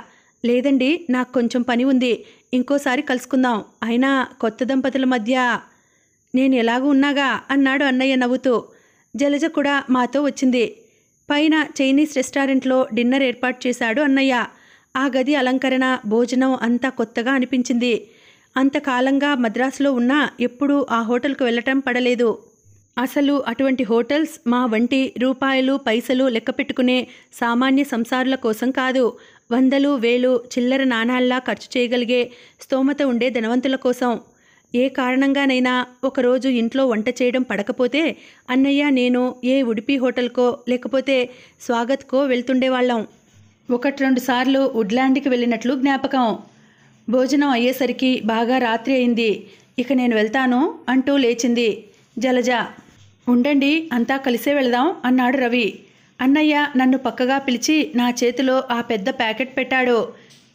లేదండి, నాకు కొంచెం పని ఉంది. ఇంకోసారి కలుసుకుందాం. అయినా కొత్త దంపతుల మధ్య నేను ఎలాగూ ఉన్నాగా అన్నాడు అన్నయ్య నవ్వుతూ. జలజ కూడా మాతో వచ్చింది. పైన చైనీస్ రెస్టారెంట్లో డిన్నర్ ఏర్పాటు చేశాడు అన్నయ్య. ఆ గది అలంకరణ, భోజనం అంతా కొత్తగా అనిపించింది. అంతకాలంగా మద్రాసులో ఉన్నా ఎప్పుడూ ఆ హోటల్కు వెళ్ళటం పడలేదు. అసలు అటువంటి హోటల్స్ మా వంటి రూపాయలు పైసలు లెక్క పెట్టుకునే సామాన్య సంసారుల కోసం కాదు. 100, 1000 చిల్లర నాణాల్లా ఖర్చు చేయగలిగే స్తోమత ఉండే ధనవంతుల కోసం. ఏ కారణంగానైనా ఒకరోజు ఇంట్లో వంట చేయడం పడకపోతే అన్నయ్య, నేను ఏ ఉడిపి హోటల్కో లేకపోతే స్వాగత్కో వెళ్తుండేవాళ్ళం. 1-2 సార్లు వుడ్లాండ్కి వెళ్ళినట్లు జ్ఞాపకం. భోజనం అయ్యేసరికి బాగా రాత్రి అయింది. ఇక నేను వెళ్తాను అంటూ లేచింది జలజ. ఉండండి, అంతా కలిసే వెళదాం అన్నాడు రవి. అన్నయ్య నన్ను పక్కగా పిలిచి నా చేతిలో ఆ పెద్ద ప్యాకెట్ పెట్టాడు.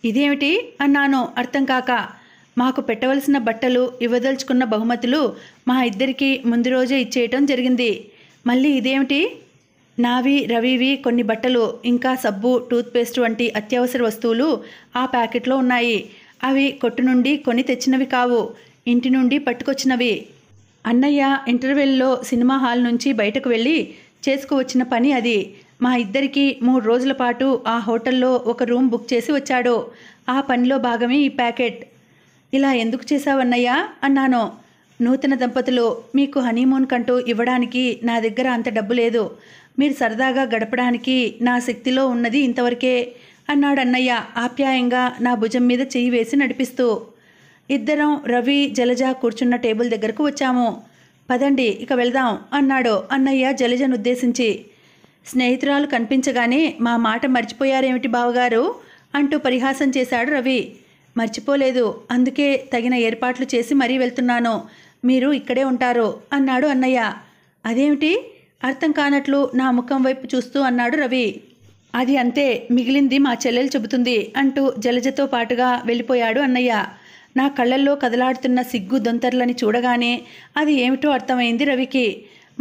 ఇదేమిటి అన్నాను అర్థం కాక. మాకు పెట్టవలసిన బట్టలు, ఇవ్వదలుచుకున్న బహుమతులు మా ఇద్దరికి ముందు రోజే ఇచ్చేయటం జరిగింది. మళ్ళీ ఇదేమిటి? నావి, రవివి కొన్ని బట్టలు, ఇంకా సబ్బు, టూత్పేస్ట్ వంటి అత్యవసర వస్తువులు ఆ ప్యాకెట్లో ఉన్నాయి. అవి కొట్టు నుండి కొని తెచ్చినవి కావు, ఇంటి నుండి పట్టుకొచ్చినవి. అన్నయ్య ఇంటర్వెల్లో సినిమా హాల్ నుంచి బయటకు వెళ్ళి చేసుకువచ్చిన పని అది. మా ఇద్దరికి 3 రోజుల పాటు ఆ హోటల్లో ఒక రూమ్ బుక్ చేసి వచ్చాడు. ఆ పనిలో భాగమే ఈ ప్యాకెట్. ఇలా ఎందుకు చేశావన్నయ్య అన్నాను. నూతన దంపతులు, మీకు హనీమూన్ కంటూ ఇవ్వడానికి నా దగ్గర అంత డబ్బు లేదు. మీరు సరదాగా గడపడానికి నా శక్తిలో ఉన్నది ఇంతవరకే అన్నాడు అన్నయ్య ఆప్యాయంగా నా భుజం మీద చెయ్యి వేసి నడిపిస్తూ. ఇద్దరం రవి, జలజ కూర్చున్న టేబుల్ దగ్గరకు వచ్చాము. పదండి ఇక వెళ్దాం అన్నాడు అన్నయ్య జలజను ఉద్దేశించి. స్నేహితురాలు కనిపించగానే మా మాట మర్చిపోయారేమిటి బావగారు అంటూ పరిహాసం చేశాడు రవి. మర్చిపోలేదు, అందుకే తగిన ఏర్పాట్లు చేసి మరీ వెళ్తున్నాను. మీరు ఇక్కడే ఉంటారు అన్నాడు అన్నయ్య. అదేమిటి అర్థం కానట్లు నా ముఖం వైపు చూస్తూ అన్నాడు రవి. అది అంతే, మిగిలింది మా చెల్లెలు చెబుతుంది అంటూ జలజతో పాటుగా వెళ్ళిపోయాడు అన్నయ్య. నా కళ్ళల్లో కదలాడుతున్న సిగ్గు దొంతర్లని చూడగానే అది ఏమిటో అర్థమైంది రవికి.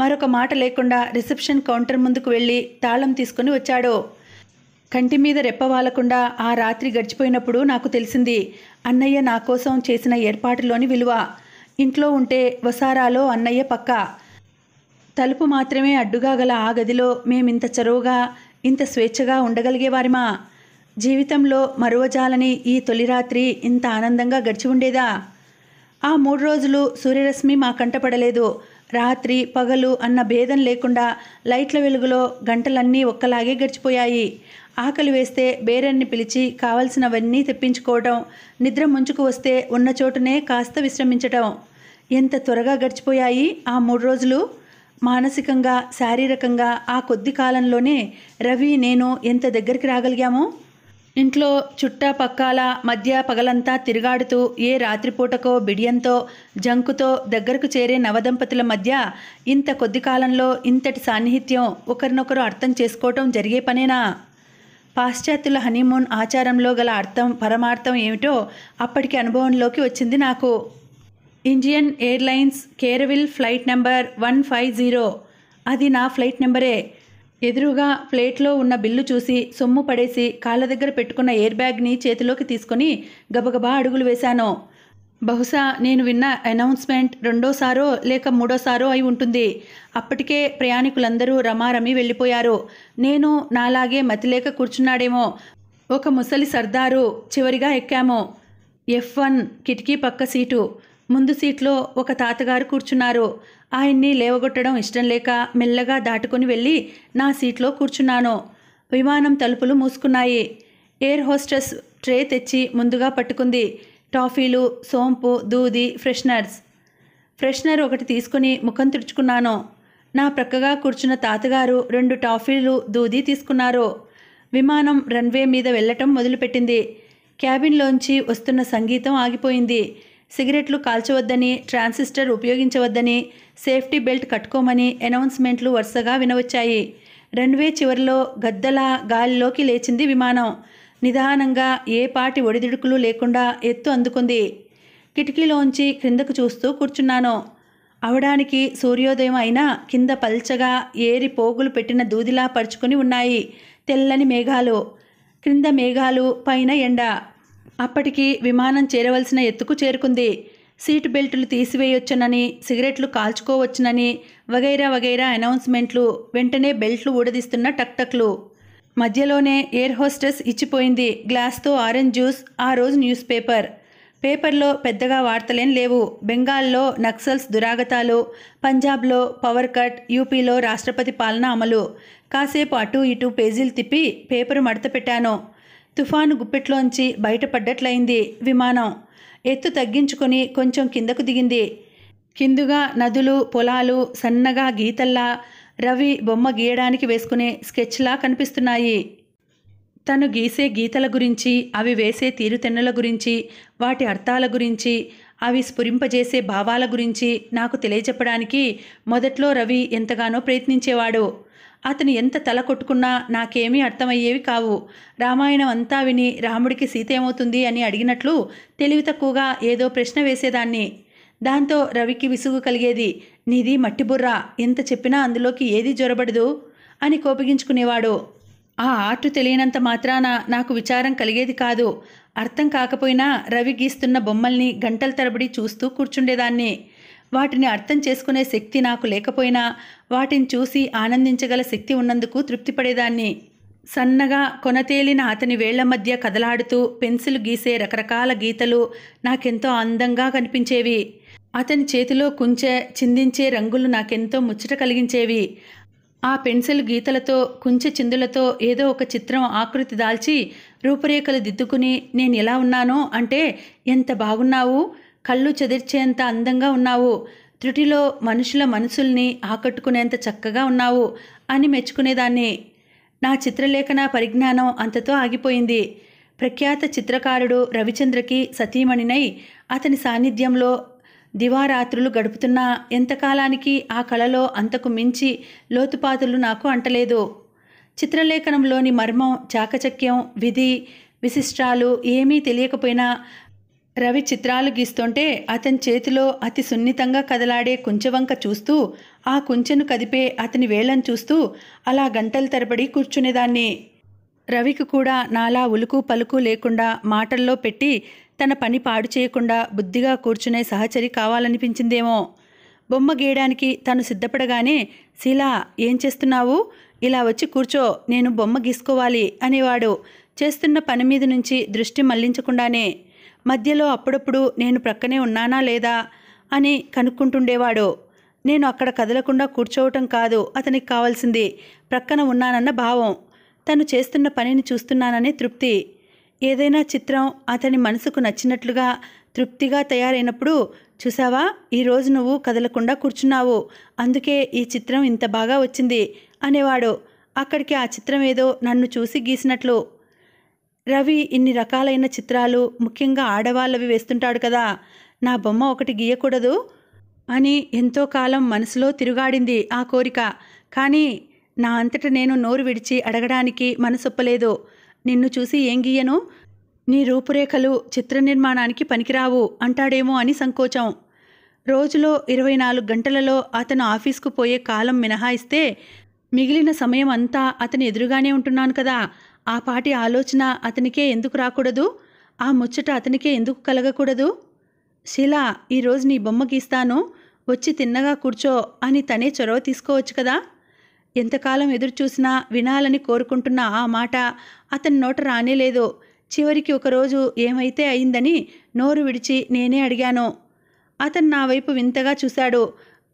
మరొక మాట లేకుండా రిసెప్షన్ కౌంటర్ ముందుకు వెళ్ళి తాళం తీసుకుని వచ్చాడు. కంటి మీద రెప్పవాలకుండా ఆ రాత్రి గడిచిపోయినప్పుడు నాకు తెలిసింది అన్నయ్య నా కోసం చేసిన ఏర్పాటులోని విలువ. ఇంట్లో ఉంటే వసారాలో అన్నయ్య పక్క, తలుపు మాత్రమే అడ్డుగా గల ఆ గదిలో మేమింత చరువుగా, ఇంత స్వేచ్ఛగా ఉండగలిగేవారిమా? జీవితంలో మరువజాలని ఈ తొలి రాత్రి ఇంత ఆనందంగా గడిచి ఉండేదా? ఆ 3 రోజులు సూర్యరశ్మి మా కంటపడలేదు. రాత్రి పగలు అన్న భేదం లేకుండా లైట్ల వెలుగులో గంటలన్నీ ఒక్కలాగే గడిచిపోయాయి. ఆకలి వేస్తే బేరన్ని పిలిచి కావలసినవన్నీ తెప్పించుకోవటం, నిద్ర ముంచుకు వస్తే ఉన్న చోటునే కాస్త విశ్రమించటం. ఎంత త్వరగా గడిచిపోయాయి ఆ 3 రోజులు. మానసికంగా, శారీరకంగా ఆ కొద్ది కాలంలోనే రవి, నేను ఎంత దగ్గరికి రాగలిగామో. ఇంట్లో చుట్టపక్కల మధ్య పగలంతా తిరుగాడుతూ ఏ రాత్రిపూటకో బిడియంతో జంకుతో దగ్గరకు చేరే నవదంపతుల మధ్య ఇంత కొద్ది కాలంలో ఇంతటి సాన్నిహిత్యం, ఒకరినొకరు అర్థం చేసుకోవటం జరిగే పనేనా? పాశ్చాత్యుల హనీమూన్ ఆచారంలో గల అర్థం, పరమార్థం ఏమిటో అప్పటికి అనుభవంలోకి వచ్చింది నాకు. ఇండియన్ ఎయిర్లైన్స్ కేరవిల్ ఫ్లైట్ నెంబర్ 150, అది నా ఫ్లైట్ నెంబరే. ఎదురుగా ప్లేట్లో ఉన్న బిల్లు చూసి సొమ్ము పడేసి కాళ్ళ దగ్గర పెట్టుకున్న ఎయిర్ బ్యాగ్ని చేతిలోకి తీసుకొని గబగబా అడుగులు వేశాను. బహుశా నేను విన్న అనౌన్స్మెంట్ 2సారో లేక 3సారో అయి ఉంటుంది. అప్పటికే ప్రయాణికులందరూ రమారమి వెళ్ళిపోయారు. నేను నాలాగే మతిలేక కూర్చున్నాడేమో. ఒక ముసలి సర్దారు చివరిగా ఎక్కాము. F1 కిటికీ పక్క సీటు. ముందు సీట్లో ఒక తాతగారు కూర్చున్నారు. ఆయన్ని లేవగొట్టడం ఇష్టం లేక మెల్లగా దాటుకుని వెళ్ళి నా సీట్లో కూర్చున్నాను. విమానం తలుపులు మూసుకున్నాయి. ఎయిర్ హోస్టెస్ ట్రే తెచ్చి ముందుగా పట్టుకుంది. టాఫీలు, సోంపు, దూది, ఫ్రెషనర్ ఒకటి తీసుకుని ముఖం తుడుచుకున్నాను. నా ప్రక్కగా కూర్చున్న తాతగారు 2 టాఫీలు, దూది తీసుకున్నారు. విమానం రన్వే మీద వెళ్ళటం మొదలుపెట్టింది. క్యాబిన్లోంచి వస్తున్న సంగీతం ఆగిపోయింది. సిగరెట్లు కాల్చవద్దని, ట్రాన్సిస్టర్ ఉపయోగించవద్దని, సేఫ్టీ బెల్ట్ కట్టుకోమని అనౌన్స్మెంట్లు వరుసగా వినవచ్చాయి. రన్వే చివరిలో గద్దలా గాలిలోకి లేచింది విమానం. నిదానంగా ఏ పాటి ఒడిదుడుకులు లేకుండా ఎత్తు అందుకుంది. కిటికీలోంచి క్రిందకు చూస్తూ కూర్చున్నాను. అవడానికి సూర్యోదయం అయినా కింద పల్చగా ఏరి పోగులు పెట్టిన దూదిలా పరుచుకుని ఉన్నాయి తెల్లని మేఘాలు. క్రింద మేఘాలు, పైన ఎండ. అప్పటికి విమానం చేరవలసిన ఎత్తుకు చేరుకుంది. సీట్ బెల్టులు తీసివేయొచ్చునని, సిగరెట్లు కాల్చుకోవచ్చునని వగైరా వగైరా అనౌన్స్మెంట్లు, వెంటనే బెల్ట్లు ఊడదీస్తున్న టక్టక్లు. మధ్యలోనే ఎయిర్ హోస్టెస్ ఇచ్చిపోయింది గ్లాస్తో ఆరెంజ్ జ్యూస్. ఆ రోజు న్యూస్ పేపర్లో పెద్దగా వార్తలేం లేవు. బెంగాల్లో నక్సల్స్ దురాగతాలు, పంజాబ్లో పవర్ కట్, యూపీలో రాష్ట్రపతి పాలన అమలు. కాసేపు అటూ ఇటూ పేజీలు తిప్పి పేపరు మడత పెట్టాను. తుఫాను గుప్పెట్లోంచి బయటపడ్డట్లయింది విమానం. ఎత్తు తగ్గించుకొని కొంచెం కిందకు దిగింది. కిందుగా నదులు, పొలాలు సన్నగా గీతల్లా, రవి బొమ్మ గీయడానికి వేసుకునే స్కెచ్లా కనిపిస్తున్నాయి. తను గీసే గీతల గురించి, అవి వేసే తీరుతెన్నుల గురించి, వాటి అర్థాల గురించి, అవి స్ఫురింపజేసే భావాల గురించి నాకు తెలియచెప్పడానికి మొదట్లో రవి ఎంతగానో ప్రయత్నించేవాడు. అతను ఎంత తల కొట్టుకున్నా నాకేమీ అర్థమయ్యేవి కావు. రామాయణం అంతా విని రాముడికి సీత ఏమవుతుంది అని అడిగినట్లు తెలివి తక్కువగా ఏదో ప్రశ్న వేసేదాన్ని. దాంతో రవికి విసుగు కలిగేది. నీది మట్టిబుర్ర, ఎంత చెప్పినా అందులోకి ఏదీ జొరబడదు అని కోపగించుకునేవాడు. ఆ ఆర్టు తెలియనంత మాత్రాన నాకు విచారం కలిగేది కాదు. అర్థం కాకపోయినా రవి గీస్తున్న బొమ్మల్ని గంటల తరబడి చూస్తూ కూర్చుండేదాన్ని. వాటిని అర్థం చేసుకునే శక్తి నాకు లేకపోయినా వాటిని చూసి ఆనందించగల శక్తి ఉన్నందుకు తృప్తిపడేదాన్ని. సన్నగా కొనతేలిన అతని వేళ్ల మధ్య కదలాడుతూ పెన్సిల్ గీసే రకరకాల గీతలు నాకెంతో అందంగా కనిపించేవి. అతని చేతిలో కుంచె చిందించే రంగులు నాకెంతో ముచ్చట కలిగించేవి. ఆ పెన్సిల్ గీతలతో, కుంచె చిందులతో ఏదో ఒక చిత్రం ఆకృతి దాల్చి రూపురేఖలు దిద్దుకుని నేను ఎలా ఉన్నానో అంటే, ఎంత బాగున్నావు, కళ్ళు చెదిర్చేంత అందంగా ఉన్నావు, త్రుటిలో మనుషుల మనసుల్ని ఆకట్టుకునేంత చక్కగా ఉన్నావు అని మెచ్చుకునేదాన్ని. నా చిత్రలేఖన పరిజ్ఞానం అంతతో ఆగిపోయింది. ప్రఖ్యాత చిత్రకారుడు రవిచంద్రకి సతీమణినై అతని సాన్నిధ్యంలో దివారాత్రులు గడుపుతున్నా ఎంతకాలానికి ఆ కళలో అంతకు మించి లోతుపాతులు నాకు అంటలేదు. చిత్రలేఖనంలోని మర్మం, చాకచక్యం, విధి, విశిష్టాలు ఏమీ తెలియకపోయినా రవి చిత్రాలు గీస్తుంటే అతని చేతిలో అతి సున్నితంగా కదలాడే కుంచెవంక చూస్తూ, ఆ కుంచెను కదిపే అతని వేళ్లను చూస్తూ అలా గంటల తరబడి కూర్చునేదాన్ని. రవికి కూడా నాలా ఉలుకు పలుకు లేకుండా మాటల్లో పెట్టి తన పని పాడు చేయకుండా బుద్ధిగా కూర్చునే సహచరి కావాలనిపించిందేమో. బొమ్మ గీయడానికి తను సిద్ధపడగానే, శీలా ఏం చేస్తున్నావు, ఇలా వచ్చి కూర్చో, నేను బొమ్మ గీసుకోవాలి అనేవాడు. చేస్తున్న పని మీద నుంచి దృష్టి మళ్లించకుండానే. మధ్యలో అప్పుడప్పుడు నేను ప్రక్కనే ఉన్నానా లేదా అని కనుక్కుంటుండేవాడు. నేను అక్కడ కదలకుండా కూర్చోవటం కాదు అతనికి కావాల్సింది, ప్రక్కన ఉన్నానన్న భావం. తను చేస్తున్న పనిని చూస్తున్నాననే తృప్తి. ఏదైనా చిత్రం అతని మనసుకు నచ్చినట్లుగా తృప్తిగా తయారైనప్పుడు, చూసావా, ఈరోజు నువ్వు కదలకుండా కూర్చున్నావు, అందుకే ఈ చిత్రం ఇంత బాగా వచ్చింది అనేవాడు. అక్కడికి ఆ చిత్రం ఏదో నన్ను చూసి గీసినట్లు. రవి ఇన్ని రకాలైన చిత్రాలు, ముఖ్యంగా ఆడవాళ్ళవి వేస్తుంటాడు కదా, నా బొమ్మ ఒకటి గీయకూడదు అని ఎంతో కాలం మనసులో తిరుగాడింది ఆ కోరిక. కానీ నా అంతట నేను నోరు విడిచి అడగడానికి మనసొప్పలేదు. నిన్ను చూసి ఏం గీయను, నీ రూపురేఖలు చిత్ర నిర్మాణానికి పనికిరావు అంటాడేమో అని సంకోచం. రోజులో 24 గంటలలో అతను ఆఫీస్కు పోయే కాలం మినహాయిస్తే మిగిలిన సమయం అంతా అతని ఎదురుగానే ఉంటున్నాను కదా. ఆ పాటి ఆలోచన అతనికే ఎందుకు రాకూడదు? ఆ ముచ్చట అతనికే ఎందుకు కలగకూడదు? శీలా, ఈరోజు నీ బొమ్మ గీస్తాను, వచ్చి తిన్నగా కూర్చో అని తనే చొరవ తీసుకోవచ్చు కదా. ఎంతకాలం ఎదురుచూసినా వినాలని కోరుకుంటున్న ఆ మాట అతని నోట రానేలేదు. చివరికి ఒకరోజు ఏమైతే అయిందని నోరు విడిచి నేనే అడిగాను. అతను నా వైపు వింతగా చూశాడు.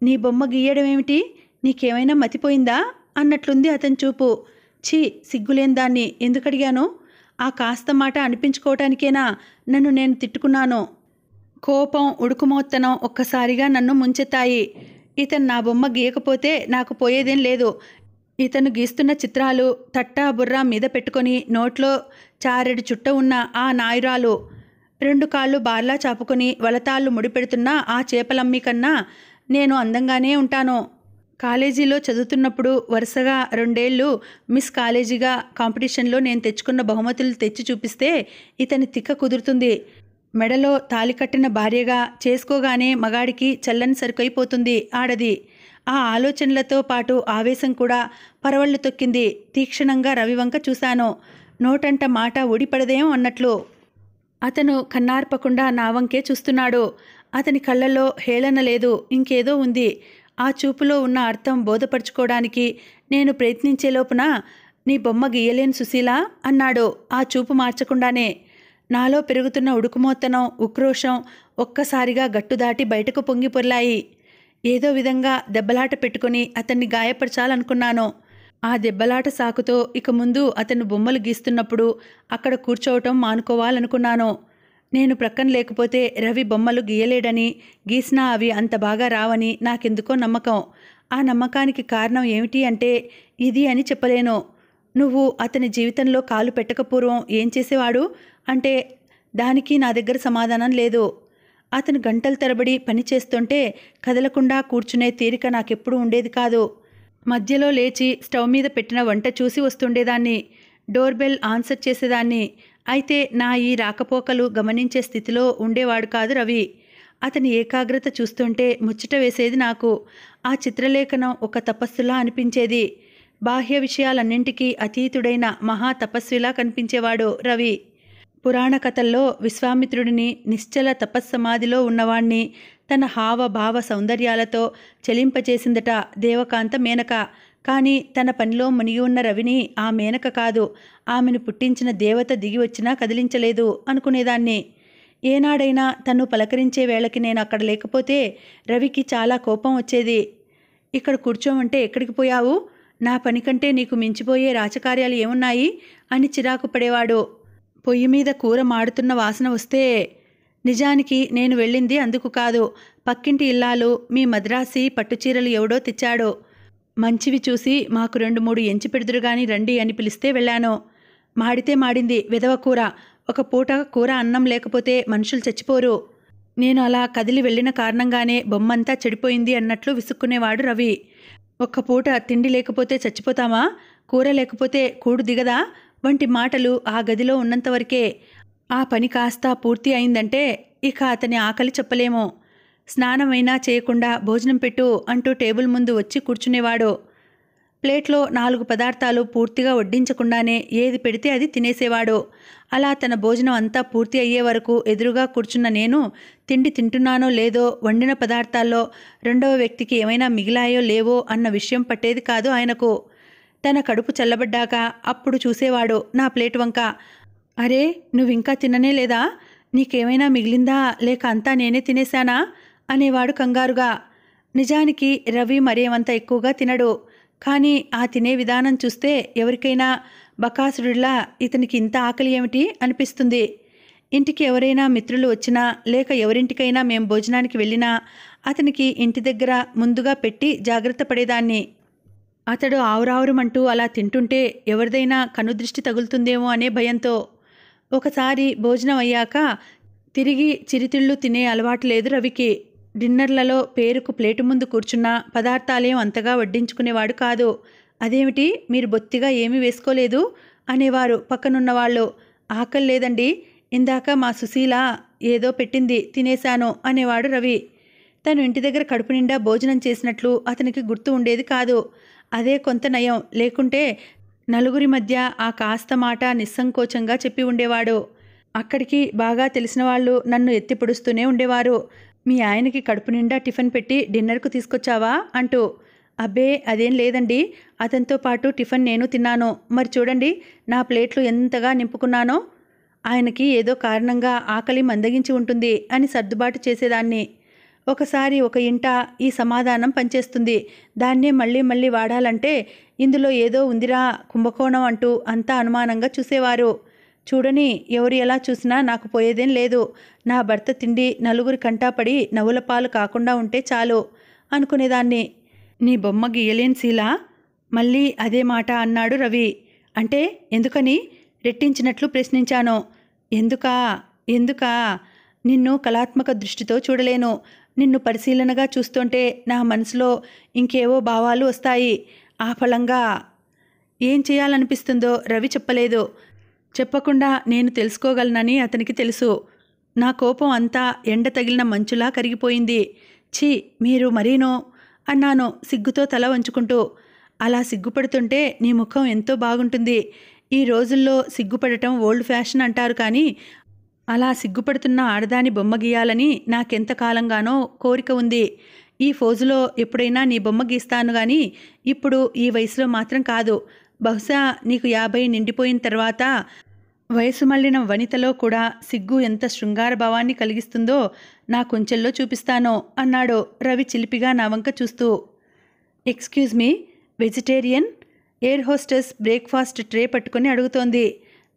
నీ బొమ్మ గీయడమేమిటి, నీకేమైనా మతిపోయిందా అన్నట్లుంది అతని చూపు. ఛీ, సిగ్గులేని దాన్ని ఎందుకడిగాను? ఆ కాస్త మాట అనిపించుకోవటానికేనా నన్ను నేను తిట్టుకున్నాను. కోపం, ఉడుకుమోత్తనం ఒక్కసారిగా నన్ను ముంచెత్తాయి. ఇతను నా బొమ్మ గీయకపోతే నాకు పోయేదేం లేదు. ఇతను గీస్తున్న చిత్రాలు తట్టా బుర్రా మీద పెట్టుకొని నోట్లో చారెడు చుట్ట ఉన్న ఆ నాయురాలు, 2 కాళ్ళు బార్లా చాపుకొని వలతాళ్ళు ముడిపెడుతున్న ఆ చేపలమ్మి కన్నా నేను అందంగానే ఉంటాను. కాలేజీలో చదువుతున్నప్పుడు వరుసగా 2 ఏళ్ళు మిస్ కాలేజీగా కాంపిటీషన్లో నేను తెచ్చుకున్న బహుమతులు తెచ్చి చూపిస్తే ఇతని తిక్క కుదురుతుంది. మెడలో తాలి కట్టిన భార్యగా చేసుకోగానే మగాడికి చల్లని సరుకైపోతుంది ఆడది. ఆ ఆలోచనలతో పాటు ఆవేశం కూడా పరవళ్ళు తొక్కింది. తీక్షణంగా రవివంక చూశాను. నోటంట మాట ఊడిపడదేం అన్నట్లు. అతను కన్నార్పకుండా నా వంకే చూస్తున్నాడు. అతని కళ్ళల్లో హేళన లేదు, ఇంకేదో ఉంది. ఆ చూపులో ఉన్న అర్థం బోధపరుచుకోవడానికి నేను ప్రయత్నించేలోపున, నీ బొమ్మ గీయలేను సుశీలా అన్నాడు ఆ చూపు మార్చకుండానే. నాలో పెరుగుతున్న ఉడుకుమోత్తనం, ఉక్రోషం ఒక్కసారిగా గట్టుదాటి బయటకు పొంగి పొర్లాయి. ఏదో విధంగా దెబ్బలాట పెట్టుకుని అతన్ని గాయపరచాలనుకున్నాను. ఆ దెబ్బలాట సాకుతో ఇక ముందు అతను బొమ్మలు గీస్తున్నప్పుడు అక్కడ కూర్చోవటం మానుకోవాలనుకున్నాను. నేను ప్రక్కన లేకపోతే రవి బొమ్మలు గీయలేడని, గీసినా అవి అంత బాగా రావని నాకెందుకో నమ్మకం. ఆ నమ్మకానికి కారణం ఏమిటి అంటే ఇది అని చెప్పలేను. నువ్వు అతని జీవితంలో కాలు పెట్టకపూర్వం ఏం చేసేవాడు అంటే దానికి నా దగ్గర సమాధానం లేదు. అతను గంటల తరబడి పని చేస్తుంటే కదలకుండా కూర్చునే తీరిక నాకెప్పుడూ ఉండేది కాదు. మధ్యలో లేచి స్టవ్ మీద పెట్టిన వంట చూసి వస్తుండేదాన్ని. డోర్ బెల్ ఆన్సర్ చేసేదాన్ని. అయితే నా ఈ రాకపోకలు గమనించే స్థితిలో ఉండేవాడు కాదు రవి. అతని ఏకాగ్రత చూస్తుంటే ముచ్చట వేసేది నాకు. ఆ చిత్రలేఖనం ఒక తపస్సులా అనిపించేది. బాహ్య విషయాలన్నింటికీ అతీతుడైన మహా తపస్విలా కనిపించేవాడు రవి. పురాణ కథల్లో విశ్వామిత్రుడిని నిశ్చల తపస్సమాధిలో ఉన్నవాణ్ణి తన హావభావ సౌందర్యాలతో చలింపచేసిందట దేవకాంత మేనక. కానీ తన పనిలో మునిగి ఉన్న రవిని ఆ మేనక కాదు, ఆమెను పుట్టించిన దేవత దిగి వచ్చినా కదిలించలేదు అనుకునేదాన్ని. ఏనాడైనా తను పలకరించే వేళకి నేను అక్కడ లేకపోతే రవికి చాలా కోపం వచ్చేది. ఇక్కడ కూర్చోమంటే ఎక్కడికి పోయావు, నా పని కంటే నీకు మించిపోయే రాజకార్యాలు ఏమున్నాయి అని చిరాకు పడేవాడు. పొయ్యి మీద కూర మాడుతున్న వాసన వస్తే, నిజానికి నేను వెళ్ళింది అందుకు కాదు. పక్కింటి ఇల్లాలు మీ మద్రాసి పట్టుచీరలు ఎవడో తెచ్చాడు. మంచివి చూసి మాకు 2-3 ఎంచి పెడుదురుగాని రండి అని పిలిస్తే వెళ్ళాను. మాడితే మాడింది వెదవ కూర. ఒక పూట కూర అన్నం లేకపోతే మనుషులు చచ్చిపోరు. నేను అలా కదిలి వెళ్ళిన కారణంగానే బొమ్మంతా చెడిపోయింది అన్నట్లు విసుక్కునేవాడు రవి. ఒక్క పూట తిండి లేకపోతే చచ్చిపోతామా, కూర లేకపోతే కూడు దిగదా వంటి మాటలు ఆ గదిలో ఉన్నంతవరకే. ఆ పని కాస్త పూర్తి అయిందంటే ఇక అతని ఆకలి చెప్పలేము. స్నానమైనా చేయకుండా భోజనం పెట్టు అంటూ టేబుల్ ముందు వచ్చి కూర్చునేవాడు. ప్లేట్లో 4 పదార్థాలు పూర్తిగా వడ్డించకుండానే ఏది పెడితే అది తినేసేవాడు. అలా తన భోజనం అంతా పూర్తి అయ్యే వరకు ఎదురుగా కూర్చున్న నేను తిండి తింటున్నానో లేదో, వండిన పదార్థాల్లో రెండవ వ్యక్తికి ఏమైనా మిగిలాయో లేవో అన్న విషయం పట్టేది కాదు ఆయనకు. తన కడుపు చల్లబడ్డాక అప్పుడు చూసేవాడు నా ప్లేట్ వంక. అరే, నువ్వింకా తిననే లేదా, నీకేమైనా మిగిలిందా లేక అంతా నేనే తినేశానా అనేవాడు కంగారుగా. నిజానికి రవి మరేమంత ఎక్కువగా తినడు. కానీ ఆ తినే విధానం చూస్తే ఎవరికైనా బకాసురుడిలా ఇతనికి ఇంత ఆకలి ఏమిటి అనిపిస్తుంది. ఇంటికి ఎవరైనా మిత్రులు వచ్చినా లేక ఎవరింటికైనా మేం భోజనానికి వెళ్ళినా అతనికి ఇంటి దగ్గర ముందుగా పెట్టి జాగ్రత్త పడేదాన్ని. అతడు ఆవురావురమంటూ అలా తింటుంటే ఎవరిదైనా కనుదృష్టి తగులుతుందేమో అనే భయంతో. ఒకసారి భోజనం అయ్యాక తిరిగి చిరుతిళ్ళు తినే అలవాటు లేదు రవికి. డిన్నర్లలో పేరుకు ప్లేటు ముందు కూర్చున్నా పదార్థాలేం అంతగా వడ్డించుకునేవాడు కాదు. అదేమిటి మీరు బొత్తిగా ఏమీ వేసుకోలేదు అనేవారు పక్కనున్నవాళ్ళు. ఆకలి లేదండి, ఇందాక మా సుశీల ఏదో పెట్టింది తినేశాను అనేవాడు రవి. తను ఇంటి దగ్గర కడుపు నిండా భోజనం చేసినట్లు అతనికి గుర్తు ఉండేది కాదు. అదే కొంత నయం, లేకుంటే నలుగురి మధ్య ఆ కాస్త మాట నిస్సంకోచంగా చెప్పి ఉండేవాడు. అక్కడికి బాగా తెలిసిన వాళ్ళు నన్ను ఎత్తి పొడుస్తూనే ఉండేవారు. మీ ఆయనకి కడుపు నిండా టిఫిన్ పెట్టి డిన్నర్కు తీసుకొచ్చావా అంటూ. అబ్బే అదేం లేదండి, అతనితో పాటు టిఫిన్ నేను తిన్నాను. మరి చూడండి నా ప్లేట్లు ఎంతగా నింపుకున్నానో. ఆయనకి ఏదో కారణంగా ఆకలి మందగించి ఉంటుంది అని సర్దుబాటు చేసేదాన్ని. ఒకసారి ఒక ఇంట ఈ సమాధానం పనిచేస్తుంది. దాన్నే మళ్ళీ మళ్ళీ వాడాలంటే ఇందులో ఏదో ఉందిరా కుంభకోణం అంటూ అంతా అనుమానంగా చూసేవారు. చూడని ఎవరు ఎలా చూసినా నాకు పోయేదేం లేదు. నా భర్త తిండి నలుగురి కంటాపడి నవ్వుల పాలు కాకుండా ఉంటే చాలు అనుకునేదాన్ని. నీ బొమ్మ గీయలేని శీలా, మళ్ళీ అదే మాట అన్నాడు రవి. అంటే ఎందుకని రెట్టించినట్లు ప్రశ్నించాను. ఎందుకా నిన్ను కళాత్మక దృష్టితో చూడలేను. నిన్ను పరిశీలనగా చూస్తుంటే నా మనసులో ఇంకేవో భావాలు వస్తాయి. ఆ ఫలంగా ఏం చేయాలనిపిస్తుందో రవి చెప్పలేదు. చెప్పకుండా నేను తెలుసుకోగలనని అతనికి తెలుసు. నా కోపం అంతా ఎండ తగిలిన మంచులా కరిగిపోయింది. ఛీ మీరు మరీనో అన్నాను సిగ్గుతో తల వంచుకుంటూ. అలా సిగ్గుపడుతుంటే నీ ముఖం ఎంతో బాగుంటుంది. ఈ రోజుల్లో సిగ్గుపడటం ఓల్డ్ ఫ్యాషన్ అంటారు, కానీ అలా సిగ్గుపడుతున్న ఆడదాని బొమ్మ గీయాలని నాకెంత కాలంగానో కోరిక ఉంది. ఈ ఫోజులో ఎప్పుడైనా నీ బొమ్మ గీస్తాను, కానీ ఇప్పుడు ఈ వయసులో మాత్రం కాదు. బహుశా నీకు 50 నిండిపోయిన తర్వాత వయసు మళ్ళిన వనితలో కూడా సిగ్గు ఎంత శృంగార భావాన్ని కలిగిస్తుందో నా కుంచెల్లో చూపిస్తానో అన్నాడు రవి చిలిపిగా నా వంక చూస్తూ. Excuse me, vegetarian? Air hostess breakfast tray పట్టుకుని అడుగుతోంది.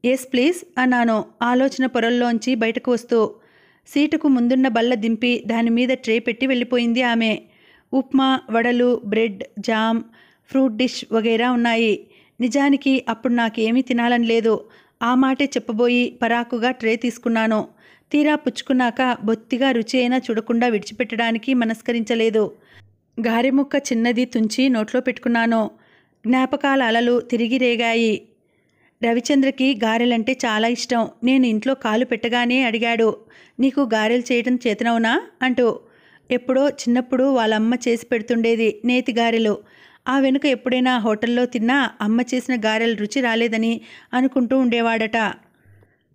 ఎస్ ప్లీజ్ అన్నాను ఆలోచన పొరల్లోంచి బయటకు వస్తూ. సీటుకు ముందున్న బల్ల దింపి దానిమీద ట్రే పెట్టి వెళ్ళిపోయింది ఆమె. ఉప్మా, వడలు, బ్రెడ్, జామ్, ఫ్రూట్ డిష్ వగైరా ఉన్నాయి. నిజానికి అప్పుడు నాకేమీ తినాలని లేదు. ఆ మాటే చెప్పబోయి పరాకుగా ట్రే తీసుకున్నాను. తీరా పుచ్చుకున్నాక బొత్తిగా రుచి అయినా చూడకుండా విడిచిపెట్టడానికి మనస్కరించలేదు. గారెముక్క చిన్నది తుంచి నోట్లో పెట్టుకున్నాను. జ్ఞాపకాల అలలు తిరిగి రేగాయి. రవిచంద్రకి గారెలంటే చాలా ఇష్టం. నేను ఇంట్లో కాలు పెట్టగానే అడిగాడు, నీకు గారెలు చేయటం చేతనవునా అంటూ. ఎప్పుడో చిన్నప్పుడు వాళ్ళమ్మ చేసి పెడుతుండేది నేతి గారెలు. ఆ వెనుక ఎప్పుడైనా హోటల్లో తిన్నా అమ్మ చేసిన గారెల రుచి రాలేదని అనుకుంటూ ఉండేవాడట.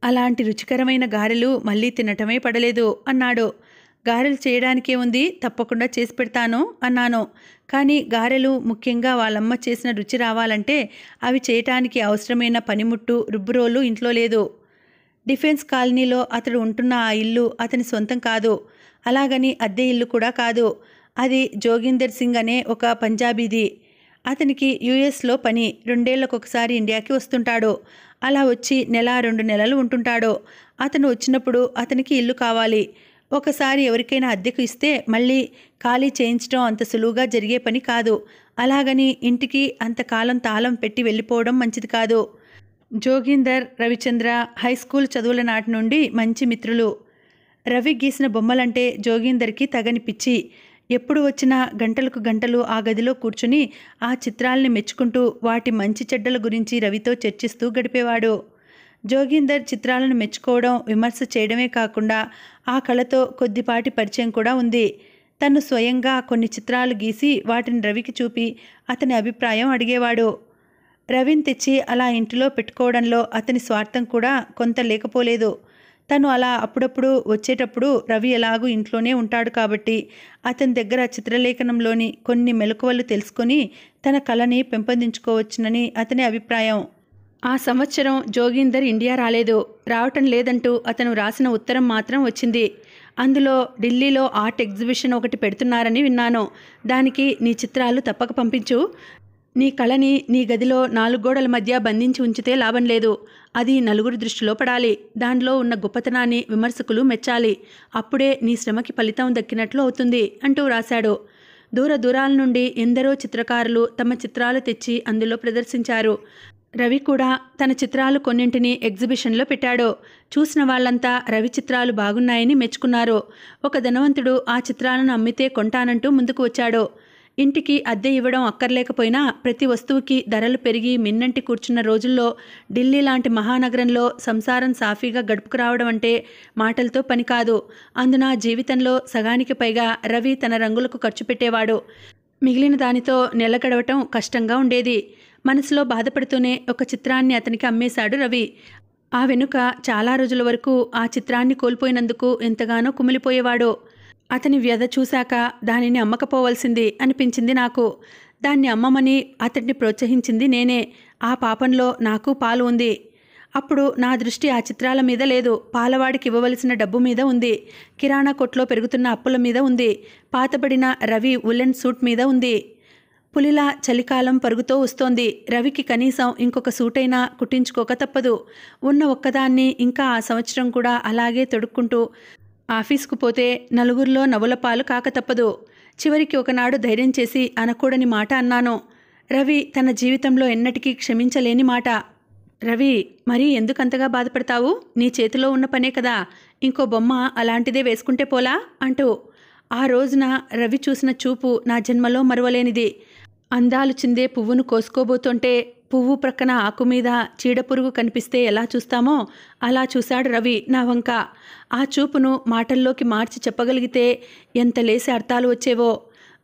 అలాంటి రుచికరమైన గారెలు మళ్ళీ తినటమే పడలేదు అన్నాడు. గారెలు చేయడానికే ఉంది, తప్పకుండా చేసి పెడతాను అన్నాను. కానీ గారెలు, ముఖ్యంగా వాళ్ళమ్మ చేసిన రుచి రావాలంటే అవి చేయటానికి అవసరమైన పనిముట్టు, రుబ్బురోలు ఇంట్లో లేదు. డిఫెన్స్ కాలనీలో అతడు ఉంటున్న ఆ ఇల్లు అతని సొంతం కాదు. అలాగని అద్దె ఇల్లు కూడా కాదు. అది జోగిందర్ సింగ్ అనే ఒక పంజాబీది. అతనికి యుఎస్లో పని. 2 ఏళ్లకొకసారి ఇండియాకి వస్తుంటాడు. అలా వచ్చి 1-2 నెలలు ఉంటుంటాడు. అతను వచ్చినప్పుడు అతనికి ఇల్లు కావాలి. ఒకసారి ఎవరికైనా అద్దెకు ఇస్తే మళ్ళీ ఖాళీ చేయించడం అంత సులువుగా జరిగే పని కాదు. అలాగని ఇంటికి అంతకాలం తాళం పెట్టి వెళ్ళిపోవడం మంచిది కాదు. జోగిందర్, రవిచంద్ర హై స్కూల్ చదువుల నాటి నుండి మంచి మిత్రులు. రవి గీసిన బొమ్మలంటే జోగిందర్కి తగని పిచ్చి. ఎప్పుడు వచ్చినా గంటలకు గంటలు ఆ గదిలో కూర్చుని ఆ చిత్రాల్ని మెచ్చుకుంటూ వాటి మంచి చెడ్డల గురించి రవితో చర్చిస్తూ గడిపేవాడు. జోగిందర్ చిత్రాలను మెచ్చుకోవడం, విమర్శ చేయడమే కాకుండా ఆ కళతో కొద్దిపాటి పరిచయం కూడా ఉంది. తను స్వయంగా కొన్ని చిత్రాలు గీసి వాటిని రవికి చూపి అతని అభిప్రాయం అడిగేవాడు. రవిని తెచ్చి అలా ఇంటిలో పెట్టుకోవడంలో అతని స్వార్థం కూడా కొంత లేకపోలేదు. తను అలా అప్పుడప్పుడు వచ్చేటప్పుడు రవి ఎలాగూ ఇంట్లోనే ఉంటాడు కాబట్టి అతని దగ్గర చిత్రలేఖనంలోని కొన్ని మెలకువలు తెలుసుకొని తన కళని పెంపొందించుకోవచ్చునని అతని అభిప్రాయం. ఆ సంవత్సరం జోగిందర్ ఇండియా రాలేదు. రావటం లేదంటూ అతను రాసిన ఉత్తరం మాత్రం వచ్చింది. అందులో ఢిల్లీలో ఆర్ట్ ఎగ్జిబిషన్ ఒకటి పెడుతున్నారని విన్నాను. దానికి నీ చిత్రాలు తప్పక పంపించు. నీ కళని నీ గదిలో 4 గోడల మధ్య బంధించి ఉంచితే లాభం లేదు. అది నలుగురి దృష్టిలో పడాలి. దానిలో ఉన్న గొప్పతనాన్ని విమర్శకులు మెచ్చాలి. అప్పుడే నీ శ్రమకి ఫలితం దక్కినట్లు అవుతుంది అంటూ రాశాడు. దూర దూరాల నుండి ఎందరో చిత్రకారులు తమ చిత్రాలు తెచ్చి అందులో ప్రదర్శించారు. రవి కూడా తన చిత్రాలు కొన్నింటిని ఎగ్జిబిషన్లో పెట్టాడు. చూసిన వాళ్ళంతా రవి చిత్రాలు బాగున్నాయని మెచ్చుకున్నారు. ఒక ధనవంతుడు ఆ చిత్రాలను అమ్మితే కొంటానంటూ ముందుకు వచ్చాడు. ఇంటికి అద్దె ఇవ్వడం అక్కర్లేకపోయినా ప్రతి వస్తువుకి ధరలు పెరిగి మిన్నంటి కూర్చున్న రోజుల్లో ఢిల్లీ లాంటి మహానగరంలో సంసారం సాఫీగా గడుపుకురావడం అంటే మాటలతో పని కాదు. అందున జీవితంలో సగానికి పైగా రవి తన రంగులకు ఖర్చు పెట్టేవాడు. మిగిలిన దానితో నెల గడవటం కష్టంగా ఉండేది. మనసులో బాధపడుతూనే ఒక చిత్రాన్ని అతనికి అమ్మేశాడు రవి. ఆ వెనుక చాలా రోజుల వరకు ఆ చిత్రాన్ని కోల్పోయినందుకు ఎంతగానో కుమిలిపోయేవాడు. అతని వ్యధ చూశాక దానిని అమ్మకపోవలసింది అనిపించింది నాకు. దాన్ని అమ్మమని అతడిని ప్రోత్సహించింది నేనే. ఆ పాపంలో నాకు పాలు ఉంది. అప్పుడు నా దృష్టి ఆ చిత్రాల మీద లేదు. పాలవాడికి ఇవ్వవలసిన డబ్బు మీద ఉంది. కిరాణా కొట్లో పెరుగుతున్న అప్పుల మీద ఉంది. పాతబడిన రవి ఉలెన్ సూట్ మీద ఉంది. పులిలా చలికాలం పరుగుతో వస్తోంది. రవికి కనీసం ఇంకొక సూటైనా కుట్టించుకోక తప్పదు. ఉన్న ఒక్కదాన్ని ఇంకా ఆ సంవత్సరం కూడా అలాగే తొడుక్కుంటూ ఆఫీసుకు పోతే నలుగురిలో నవ్వుల పాలు కాక తప్పదు. చివరికి ఒకనాడు ధైర్యం చేసి అనకూడని మాట అన్నాను. రవి తన జీవితంలో ఎన్నటికీ క్షమించలేని మాట. రవి, మరీ ఎందుకంతగా బాధపడతావు? నీ చేతిలో ఉన్న పనే కదా. ఇంకో బొమ్మ అలాంటిదే వేసుకుంటే పోలా అంటూ. ఆ రోజున రవి చూసిన చూపు నా జన్మలో మరువలేనిది. అందాలు చిందే పువ్వును కోసుకోబోతుంటే పువ్వు ప్రక్కన ఆకు మీద చీడపురుగు కనిపిస్తే ఎలా చూస్తామో అలా చూశాడు రవి నా వంక. ఆ చూపును మాటల్లోకి మార్చి చెప్పగలిగితే ఎంత లేసి అర్థాలు వచ్చేవో.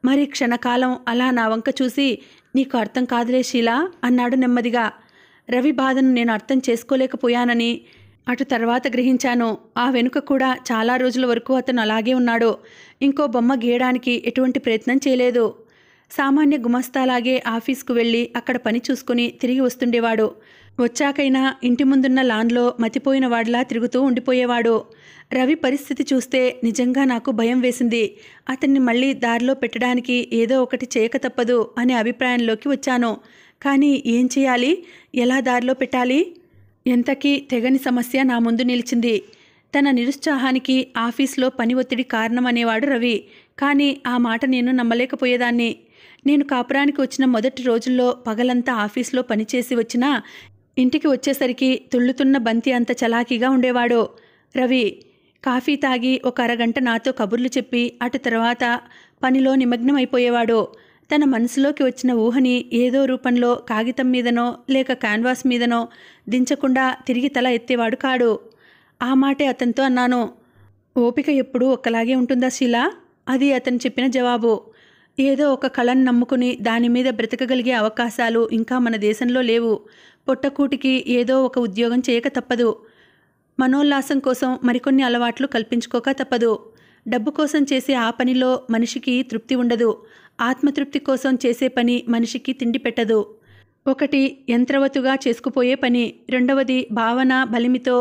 మరి క్షణకాలం అలా నా వంక చూసి, నీకు అర్థం కాదులే షీలా అన్నాడు నెమ్మదిగా. రవి బాధను నేను అర్థం చేసుకోలేకపోయానని అటు తర్వాత గ్రహించాను. ఆ వెనుక కూడా చాలా రోజుల వరకు అతను అలాగే ఉన్నాడు. ఇంకో బొమ్మ గీయడానికి ఎటువంటి ప్రయత్నం చేయలేదు. సామాన్య గుమస్తాలాగే ఆఫీస్కు వెళ్ళి అక్కడ పని చూసుకుని తిరిగి వస్తుండేవాడు. వచ్చాకైనా ఇంటి ముందున్న లాన్లో మతిపోయిన వాడిలా తిరుగుతూ ఉండిపోయేవాడు. రవి పరిస్థితి చూస్తే నిజంగా నాకు భయం వేసింది. అతన్ని మళ్ళీ దారిలో పెట్టడానికి ఏదో ఒకటి చేయక తప్పదు అనే అభిప్రాయంలోకి వచ్చాను. కానీ ఏం చేయాలి? ఎలా దారిలో పెట్టాలి? ఎంతకీ తెగని సమస్య నా ముందు నిలిచింది. తన నిరుత్సాహానికి ఆఫీస్లో పని ఒత్తిడి కారణమనేవాడు రవి. కానీ ఆ మాట నేను నమ్మలేకపోయేదాన్ని. నేను కాపురానికి వచ్చిన మొదటి రోజుల్లో పగలంతా ఆఫీస్లో పనిచేసి వచ్చినా ఇంటికి వచ్చేసరికి తుళ్ళుతున్న బంతి అంత చలాకీగా ఉండేవాడు రవి. కాఫీ తాగి ఒక అరగంట నాతో కబుర్లు చెప్పి అటు తర్వాత పనిలో నిమగ్నమైపోయేవాడు. తన మనసులోకి వచ్చిన ఊహని ఏదో రూపంలో కాగితం మీదనో లేక క్యాన్వాస్ మీదనో దించకుండా తిరిగి తల ఎత్తేవాడు కాడు. ఆ మాటే అతనితో అన్నాను. ఓపిక ఎప్పుడూ ఒకలాగే ఉంటుందా శీలా? అది అతను చెప్పిన జవాబు. ఏదో ఒక కళను నమ్ముకుని దాని మీద బ్రతకగలిగే అవకాశాలు ఇంకా మన దేశంలో లేవు. పొట్టకూటికి ఏదో ఒక ఉద్యోగం చేయక తప్పదు. మనోల్లాసం కోసం మరికొన్ని అలవాట్లు కల్పించుకోక తప్పదు. డబ్బు కోసం చేసే ఆ పనిలో మనిషికి తృప్తి ఉండదు. ఆత్మతృప్తి కోసం చేసే పని మనిషికి తిండి పెట్టదు. ఒకటి యంత్రవతుగా చేసుకుపోయే పని, రెండవది భావన బలిమితో,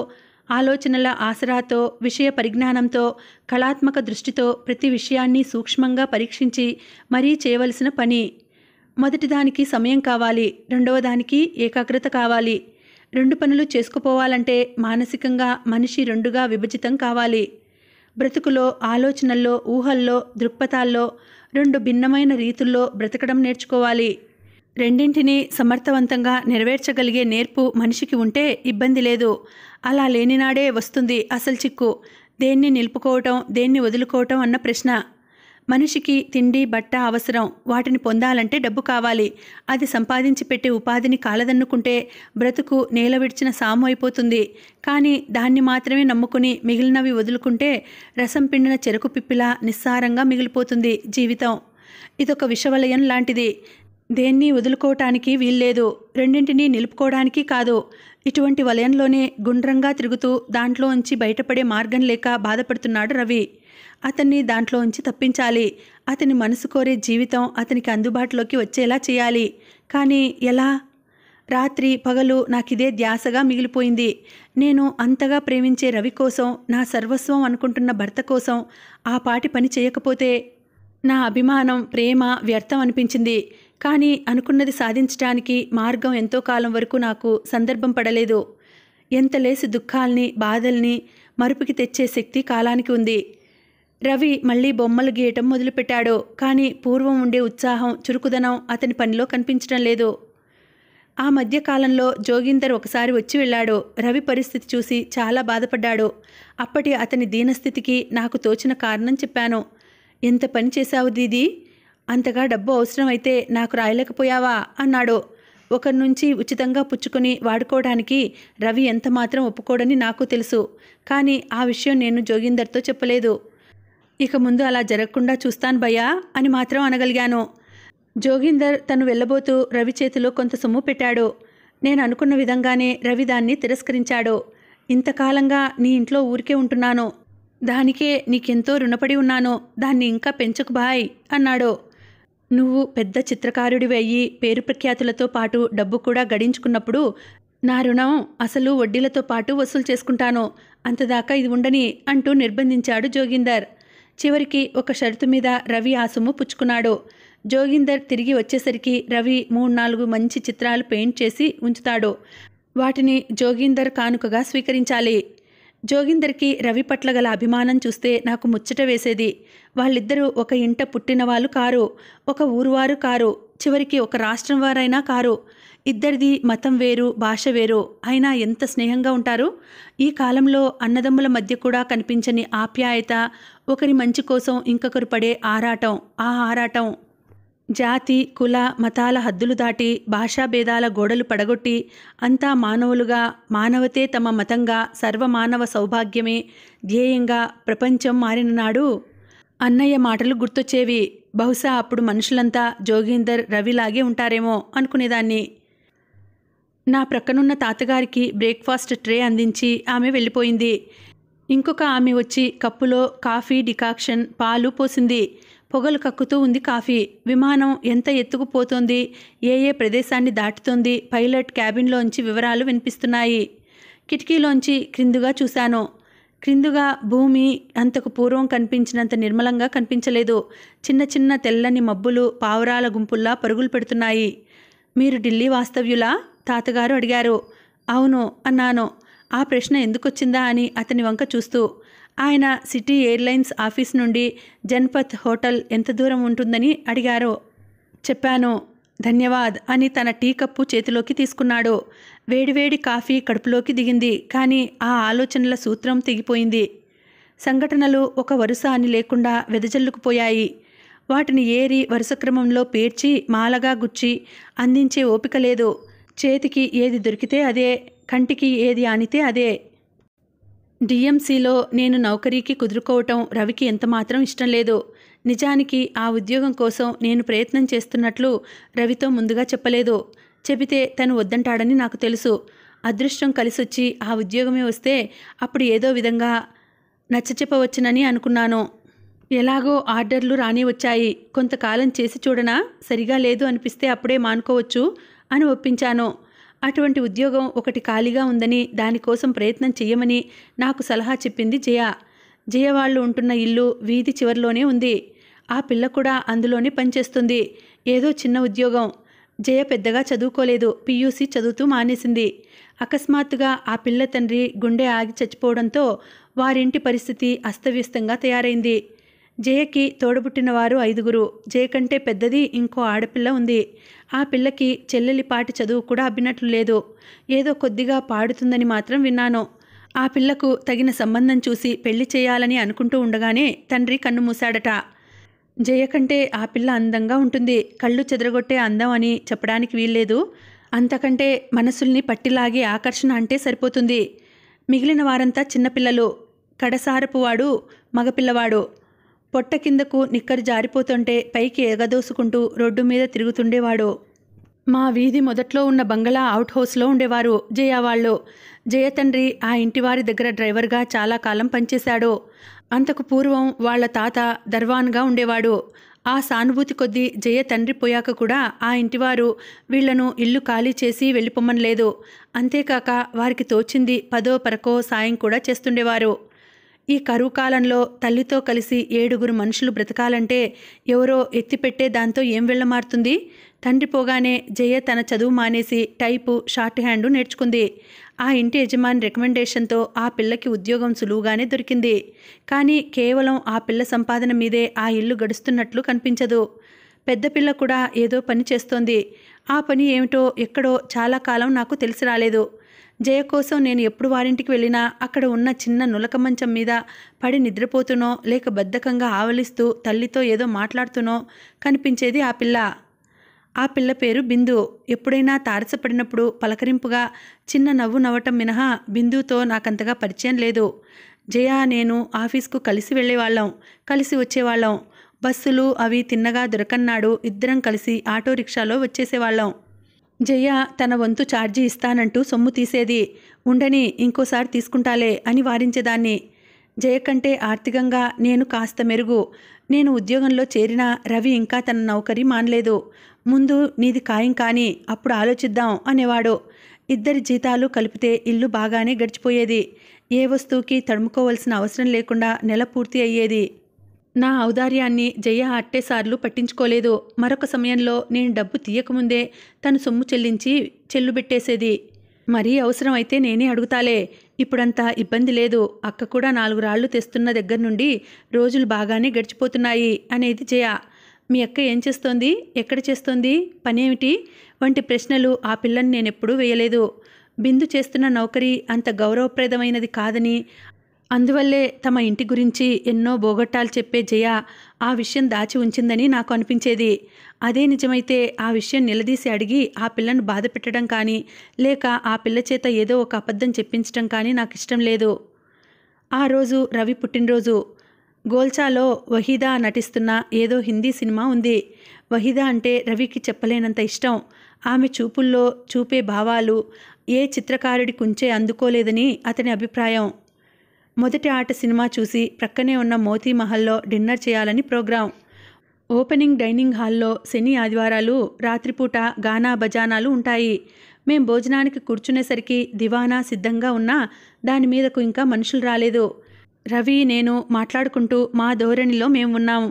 ఆలోచనల ఆసరాతో, విషయ పరిజ్ఞానంతో, కళాత్మక దృష్టితో ప్రతి విషయాన్ని సూక్ష్మంగా పరీక్షించి మరీ చేయవలసిన పని. మొదటిదానికి సమయం కావాలి, రెండవదానికి ఏకాగ్రత కావాలి. రెండు పనులు చేసుకుపోవాలంటే మానసికంగా మనిషి రెండుగా విభజితం కావాలి. బ్రతుకులో, ఆలోచనల్లో, ఊహల్లో, దృక్పథాల్లో రెండు భిన్నమైన రీతుల్లో బ్రతకడం నేర్చుకోవాలి. రెండింటినీ సమర్థవంతంగా నెరవేర్చగలిగే నేర్పు మనిషికి ఉంటే ఇబ్బంది లేదు. అలా లేనినాడే వస్తుంది అసలు చిక్కు. దేన్ని నిలుపుకోవటం, దేన్ని వదులుకోవటం అన్న ప్రశ్న. మనిషికి తిండి, బట్ట అవసరం. వాటిని పొందాలంటే డబ్బు కావాలి. అది సంపాదించి పెట్టే ఉపాధిని కాలదన్నుకుంటే బ్రతుకు నేల విడిచిన సాము అయిపోతుంది. కానీ దాన్ని మాత్రమే నమ్ముకుని మిగిలినవి వదులుకుంటే రసం పిండిన చెరకు పిప్పిలా నిస్సారంగా మిగిలిపోతుంది జీవితం. ఇదొక విషవలయం లాంటిది. దేన్ని వదులుకోవటానికి వీల్లేదు, రెండింటినీ నిలుపుకోవడానికి కాదు. ఇటువంటి వలయంలోనే గుండ్రంగా తిరుగుతూ దాంట్లోంచి బయటపడే మార్గం లేక బాధపడుతున్నాడు రవి. అతన్ని దాంట్లోంచి తప్పించాలి. అతని మనసు కోరే జీవితం అతనికి అందుబాటులోకి వచ్చేలా చేయాలి. కానీ ఎలా? రాత్రి పగలు నాకిదే ధ్యాసగా మిగిలిపోయింది. నేను అంతగా ప్రేమించే రవి కోసం, నా సర్వస్వం అనుకుంటున్న భర్త కోసం ఆ పాటి పని చేయకపోతే నా అభిమానం, ప్రేమ వ్యర్థం అనిపించింది. కానీ అనుకున్నది సాధించడానికి మార్గం ఎంతో కాలం వరకు నాకు సందర్భం పడలేదు. ఎంత లేసి దుఃఖాల్ని బాధల్ని మరుపుకి తెచ్చే శక్తి కాలానికి ఉంది. రవి మళ్ళీ బొమ్మలు గీయటం మొదలుపెట్టాడు. కానీ పూర్వం ఉండే ఉత్సాహం చురుకుదనం అతని పనిలో కనిపించడం లేదు. ఆ మధ్యకాలంలో జోగిందర్ ఒకసారి వచ్చి వెళ్ళాడు. రవి పరిస్థితి చూసి చాలా బాధపడ్డాడు. అప్పటి అతని దీనస్థితికి నాకు తోచిన కారణం చెప్పాను. ఎంత పని చేశావు దీదీ, అంతగా డబ్బు అవసరమైతే నాకు రాయలేకపోయావా అన్నాడు. ఒకరి నుంచి ఉచితంగా పుచ్చుకొని వాడుకోవడానికి రవి ఎంత మాత్రం ఒప్పుకోడని నాకు తెలుసు. కానీ ఆ విషయం నేను జోగిందర్తో చెప్పలేదు. ఇక ముందు అలా జరగకుండా చూస్తాను భయ్యా అని మాత్రం అనగలిగాను. జోగిందర్ తను వెళ్ళబోతూ రవి చేతిలో కొంత సొమ్ము పెట్టాడు. నేను అనుకున్న విధంగానే రవి దాన్ని తిరస్కరించాడు. ఇంతకాలంగా నీ ఇంట్లో ఊరికే ఉంటున్నాను, దానికే నీకెంతో రుణపడి ఉన్నాను, దాన్ని ఇంకా పెంచకు బాయ్ అన్నాడు. నువ్వు పెద్ద చిత్రకారుడివి అయ్యి పేరు ప్రఖ్యాతులతో పాటు డబ్బు కూడా గడించుకున్నప్పుడు నా రుణం అసలు వడ్డీలతో పాటు వసూలు చేసుకుంటాను, అంతదాకా ఇది ఉండని అంటూ నిర్బంధించాడు జోగిందర్. చివరికి ఒక షరతు మీద రవి ఆ సొమ్ము పుచ్చుకున్నాడు. జోగిందర్ తిరిగి వచ్చేసరికి రవి 3-4 మంచి చిత్రాలు పెయింట్ చేసి ఉంచుతాడు. వాటిని జోగిందర్ కానుకగా స్వీకరించాలి. జోగిందర్కి రవి పట్ల గల అభిమానం చూస్తే నాకు ముచ్చట వేసేది. వాళ్ళిద్దరూ ఒక ఇంట పుట్టిన వాళ్ళు కారు, ఒక ఊరువారు కారు, చివరికి ఒక రాష్ట్రం వారైనా కారు. ఇద్దరిది మతం వేరు, భాష వేరు, అయినా ఎంత స్నేహంగా ఉంటారు. ఈ కాలంలో అన్నదమ్ముల మధ్య కూడా కనిపించని ఆప్యాయత, ఒకరి మంచి కోసం ఇంకొకరు పడే ఆరాటం. ఆ ఆరాటం జాతి కుల మతాల హద్దులు దాటి భాషా భేదాల గోడలు పడగొట్టి అంతా మానవులుగా, మానవతే తమ మతంగా, సర్వమానవ సౌభాగ్యమే ధ్యేయంగా ప్రపంచం మారిన నాడు అన్నయ్య మాటలు గుర్తొచ్చేవి. బహుశా అప్పుడు మనుషులంతా జోగిందర్ రవిలాగే ఉంటారేమో అనుకునేదాన్ని. నా ప్రక్కనున్న తాతగారికి బ్రేక్ఫాస్ట్ ట్రే అందించి ఆమె వెళ్ళిపోయింది. ఇంకొక ఆమె వచ్చి కప్పులో కాఫీ డికాక్షన్, పాలు పోసింది. పొగలు కక్కుతూ ఉంది కాఫీ. విమానం ఎంత ఎత్తుకు పోతోంది, ఏ ఏ ప్రదేశాన్ని దాటుతోంది, పైలట్ క్యాబిన్లోంచి వివరాలు వినిపిస్తున్నాయి. కిటికీలోంచి క్రిందుగా చూశాను. క్రిందుగా భూమి అంతకు పూర్వం కనిపించినంత నిర్మలంగా కనిపించలేదు. చిన్న చిన్న తెల్లని మబ్బులు పావురాల గుంపుల్లా పరుగులు పెడుతున్నాయి. మీరు ఢిల్లీ వాస్తవ్యులా? తాతగారు అడిగారు. అవును అన్నాను. ఆ ప్రశ్న ఎందుకొచ్చిందా అని అతని వంక చూస్తూ. ఆయన సిటీ ఎయిర్లైన్స్ ఆఫీస్ నుండి జన్పథ్ హోటల్ ఎంత దూరం ఉంటుందని అడిగారు. చెప్పాను. ధన్యవాద్ అని తన టీ కప్పు చేతిలోకి తీసుకున్నాడు. వేడివేడి కాఫీ కడుపులోకి దిగింది. కానీ ఆ ఆలోచనల సూత్రం తెగిపోయింది. సంఘటనలు ఒక వరుస అని లేకుండా వెదజల్లుకుపోయాయి. వాటిని ఏరి వరుస క్రమంలో పేర్చి మాలగా గుచ్చి అందించే ఓపిక లేదు. చేతికి ఏది దొరికితే అదే, కంటికి ఏది ఆనితే అదే. డిఎంసీలో నేను నౌకరీకి కుదురుకోవటం రవికి ఎంతమాత్రం ఇష్టం లేదు. నిజానికి ఆ ఉద్యోగం కోసం నేను ప్రయత్నం చేస్తున్నట్లు రవితో ముందుగా చెప్పలేదు. చెబితే తను వద్దంటాడని నాకు తెలుసు. అదృష్టం కలిసొచ్చి ఆ ఉద్యోగమే వస్తే అప్పుడు ఏదో విధంగా నచ్చచెప్పవచ్చునని అనుకున్నాను. ఎలాగో ఆర్డర్లు రాని వచ్చాయి. కొంతకాలం చేసి చూడనా, సరిగా లేదు అనిపిస్తే అప్పుడే మానుకోవచ్చు అని ఒప్పించాను. అటువంటి ఉద్యోగం ఒకటి ఖాళీగా ఉందని, దానికోసం ప్రయత్నం చెయ్యమని నాకు సలహా చెప్పింది జయ. జయ వాళ్ళు ఉంటున్న ఇల్లు వీధి చివరిలోనే ఉంది. ఆ పిల్ల కూడా అందులోనే పనిచేస్తుంది. ఏదో చిన్న ఉద్యోగం. జయ పెద్దగా చదువుకోలేదు. పియూసీ చదువుతూ మానేసింది. అకస్మాత్తుగా ఆ పిల్ల తండ్రి గుండె ఆగి చచ్చిపోవడంతో వారింటి పరిస్థితి అస్తవ్యస్తంగా తయారైంది. జయకి తోడబుట్టిన వారు 5. జయ కంటే పెద్దది ఇంకో ఆడపిల్ల ఉంది. ఆ పిల్లకి చెల్లెలిపాటి చదువు కూడా అబ్బినట్లు లేదు. ఏదో కొద్దిగా పాడుతుందని మాత్రం విన్నాను. ఆ పిల్లకు తగిన సంబంధం చూసి పెళ్లి చేయాలని అనుకుంటూ ఉండగానే తండ్రి కన్ను మూశాడట. జయ కంటే ఆ పిల్ల అందంగా ఉంటుంది. కళ్ళు చెదరగొట్టే అందం అని చెప్పడానికి వీల్లేదు. అంతకంటే మనసుల్ని పట్టిలాగే ఆకర్షణ అంటే సరిపోతుంది. మిగిలిన వారంతా చిన్నపిల్లలు. కడసారపు వాడు మగపిల్లవాడు. పొట్ట కిందకు నిక్కరు జారిపోతుంటే పైకి ఎగదోసుకుంటూ రోడ్డు మీద తిరుగుతుండేవాడు. మా వీధి మొదట్లో ఉన్న బంగళా అవుట్ హౌస్లో ఉండేవారు జయ వాళ్ళు. జయ తండ్రి ఆ ఇంటివారి దగ్గర డ్రైవర్గా చాలా కాలం పనిచేశాడు. అంతకు పూర్వం వాళ్ల తాత దర్వాన్గా ఉండేవాడు. ఆ సానుభూతి కొద్దీ జయ తండ్రి పోయాక కూడా ఆ ఇంటివారు వీళ్లను ఇల్లు ఖాళీ చేసి వెళ్ళిపోమనలేదు. అంతేకాక వారికి తోచింది 10ో 11కో సాయం కూడా చేస్తుండేవారు. ఈ కరువు కాలంలో తల్లితో కలిసి 7 మనుషులు బ్రతకాలంటే ఎవరో ఎత్తిపెట్టే దాంతో ఏం వెళ్ళమారుతుంది? తండ్రి పోగానే జయ తన చదువు మానేసి టైపు షార్ట్ హ్యాండు నేర్చుకుంది. ఆ ఇంటి యజమాని రికమెండేషన్తో ఆ పిల్లకి ఉద్యోగం సులువుగానే దొరికింది. కానీ కేవలం ఆ పిల్ల సంపాదన మీదే ఆ ఇల్లు గడుస్తున్నట్లు కనిపించదు. పెద్ద పిల్ల కూడా ఏదో పని చేస్తోంది. ఆ పని ఏమిటో ఎక్కడో చాలా కాలం నాకు తెలిసి రాలేదు. జయ కోసం నేను ఎప్పుడు వారింటికి వెళ్ళినా అక్కడ ఉన్న చిన్న నులక మంచం మీద పడి నిద్రపోతూనో లేక బద్ధకంగా ఆవలిస్తూ తల్లితో ఏదో మాట్లాడుతూనో కనిపించేది ఆ పిల్ల. ఆ పిల్ల పేరు బిందు. ఎప్పుడైనా తారసపడినప్పుడు పలకరింపుగా చిన్న నవ్వు నవ్వటం మినహా బిందుతో నాకంతగా పరిచయం లేదు. జయ నేను ఆఫీస్కు కలిసి వెళ్ళేవాళ్ళం, కలిసి వచ్చేవాళ్ళం. బస్సులు అవి తిన్నగా దొరకన్నాడు ఇద్దరం కలిసి ఆటో రిక్షాలో వచ్చేసేవాళ్ళం. జయ తన వంతు ఛార్జీ ఇస్తానంటూ సొమ్ము తీసేది. ఉండని, ఇంకోసారి తీసుకుంటాలే అని వారించేదాన్ని. జయ కంటే ఆర్థికంగా నేను కాస్త మెరుగు. నేను ఉద్యోగంలో చేరినా రవి ఇంకా తన నౌకరీ మానలేదు. ముందు నీది ఖాయం కానీ అప్పుడు ఆలోచిద్దాం అనేవాడు. ఇద్దరి జీతాలు కలిపితే ఇల్లు బాగానే గడిచిపోయేది. ఏ వస్తువుకి తడుముకోవలసిన అవసరం లేకుండా నెల పూర్తి అయ్యేది. నా ఔదార్యాన్ని జయ అట్టేసార్లు పట్టించుకోలేదు. మరొక సమయంలో నేను డబ్బు తీయకముందే తను సొమ్ము చెల్లించి చెల్లుబెట్టేసేది. మరీ అవసరం అయితే నేనే అడుగుతాలే, ఇప్పుడంతా ఇబ్బంది లేదు, అక్క కూడా 4 రాళ్లు తెస్తున్న దగ్గర నుండి రోజులు బాగానే గడిచిపోతున్నాయి అనేది జయ. మీ అక్క ఏం చేస్తోంది, ఎక్కడ చేస్తోంది, పనేమిటి వంటి ప్రశ్నలు ఆ పిల్లని నేనెప్పుడూ వేయలేదు. బిందు చేస్తున్న నౌకరీ అంత గౌరవప్రదమైనది కాదని, అందువల్లే తమ ఇంటి గురించి ఎన్నో బోగట్టాలు చెప్పే జయ ఆ విషయం దాచి ఉంచిందని నాకు అనిపించేది. అదే నిజమైతే ఆ విషయం నిలదీసి అడిగి ఆ పిల్లను బాధ పెట్టడం కానీ లేక ఆ పిల్ల చేత ఏదో ఒక అబద్ధం చెప్పించడం కానీ నాకు ఇష్టం లేదు. ఆ రోజు రవి పుట్టినరోజు. గోల్చాలో వహీదా నటిస్తున్న ఏదో హిందీ సినిమా ఉంది. వహీదా అంటే రవికి చెప్పలేనంత ఇష్టం. ఆమె చూపుల్లో చూపే భావాలు ఏ చిత్రకారుడి కుంచే అందుకోలేదని అతని అభిప్రాయం. మొదటి ఆట సినిమా చూసి ప్రక్కనే ఉన్న మోతీ మహల్లో డిన్నర్ చేయాలని ప్రోగ్రాం. ఓపెనింగ్ డైనింగ్ హాల్లో శని ఆదివారాలు రాత్రిపూట గానా బజానాలు ఉంటాయి. మేం భోజనానికి కూర్చునేసరికి దివానా సిద్ధంగా ఉన్నా దాని మీదకు ఇంకా మనుషులు రాలేదు. రవి నేను మాట్లాడుకుంటూ మా ధోరణిలో మేము ఉన్నాము.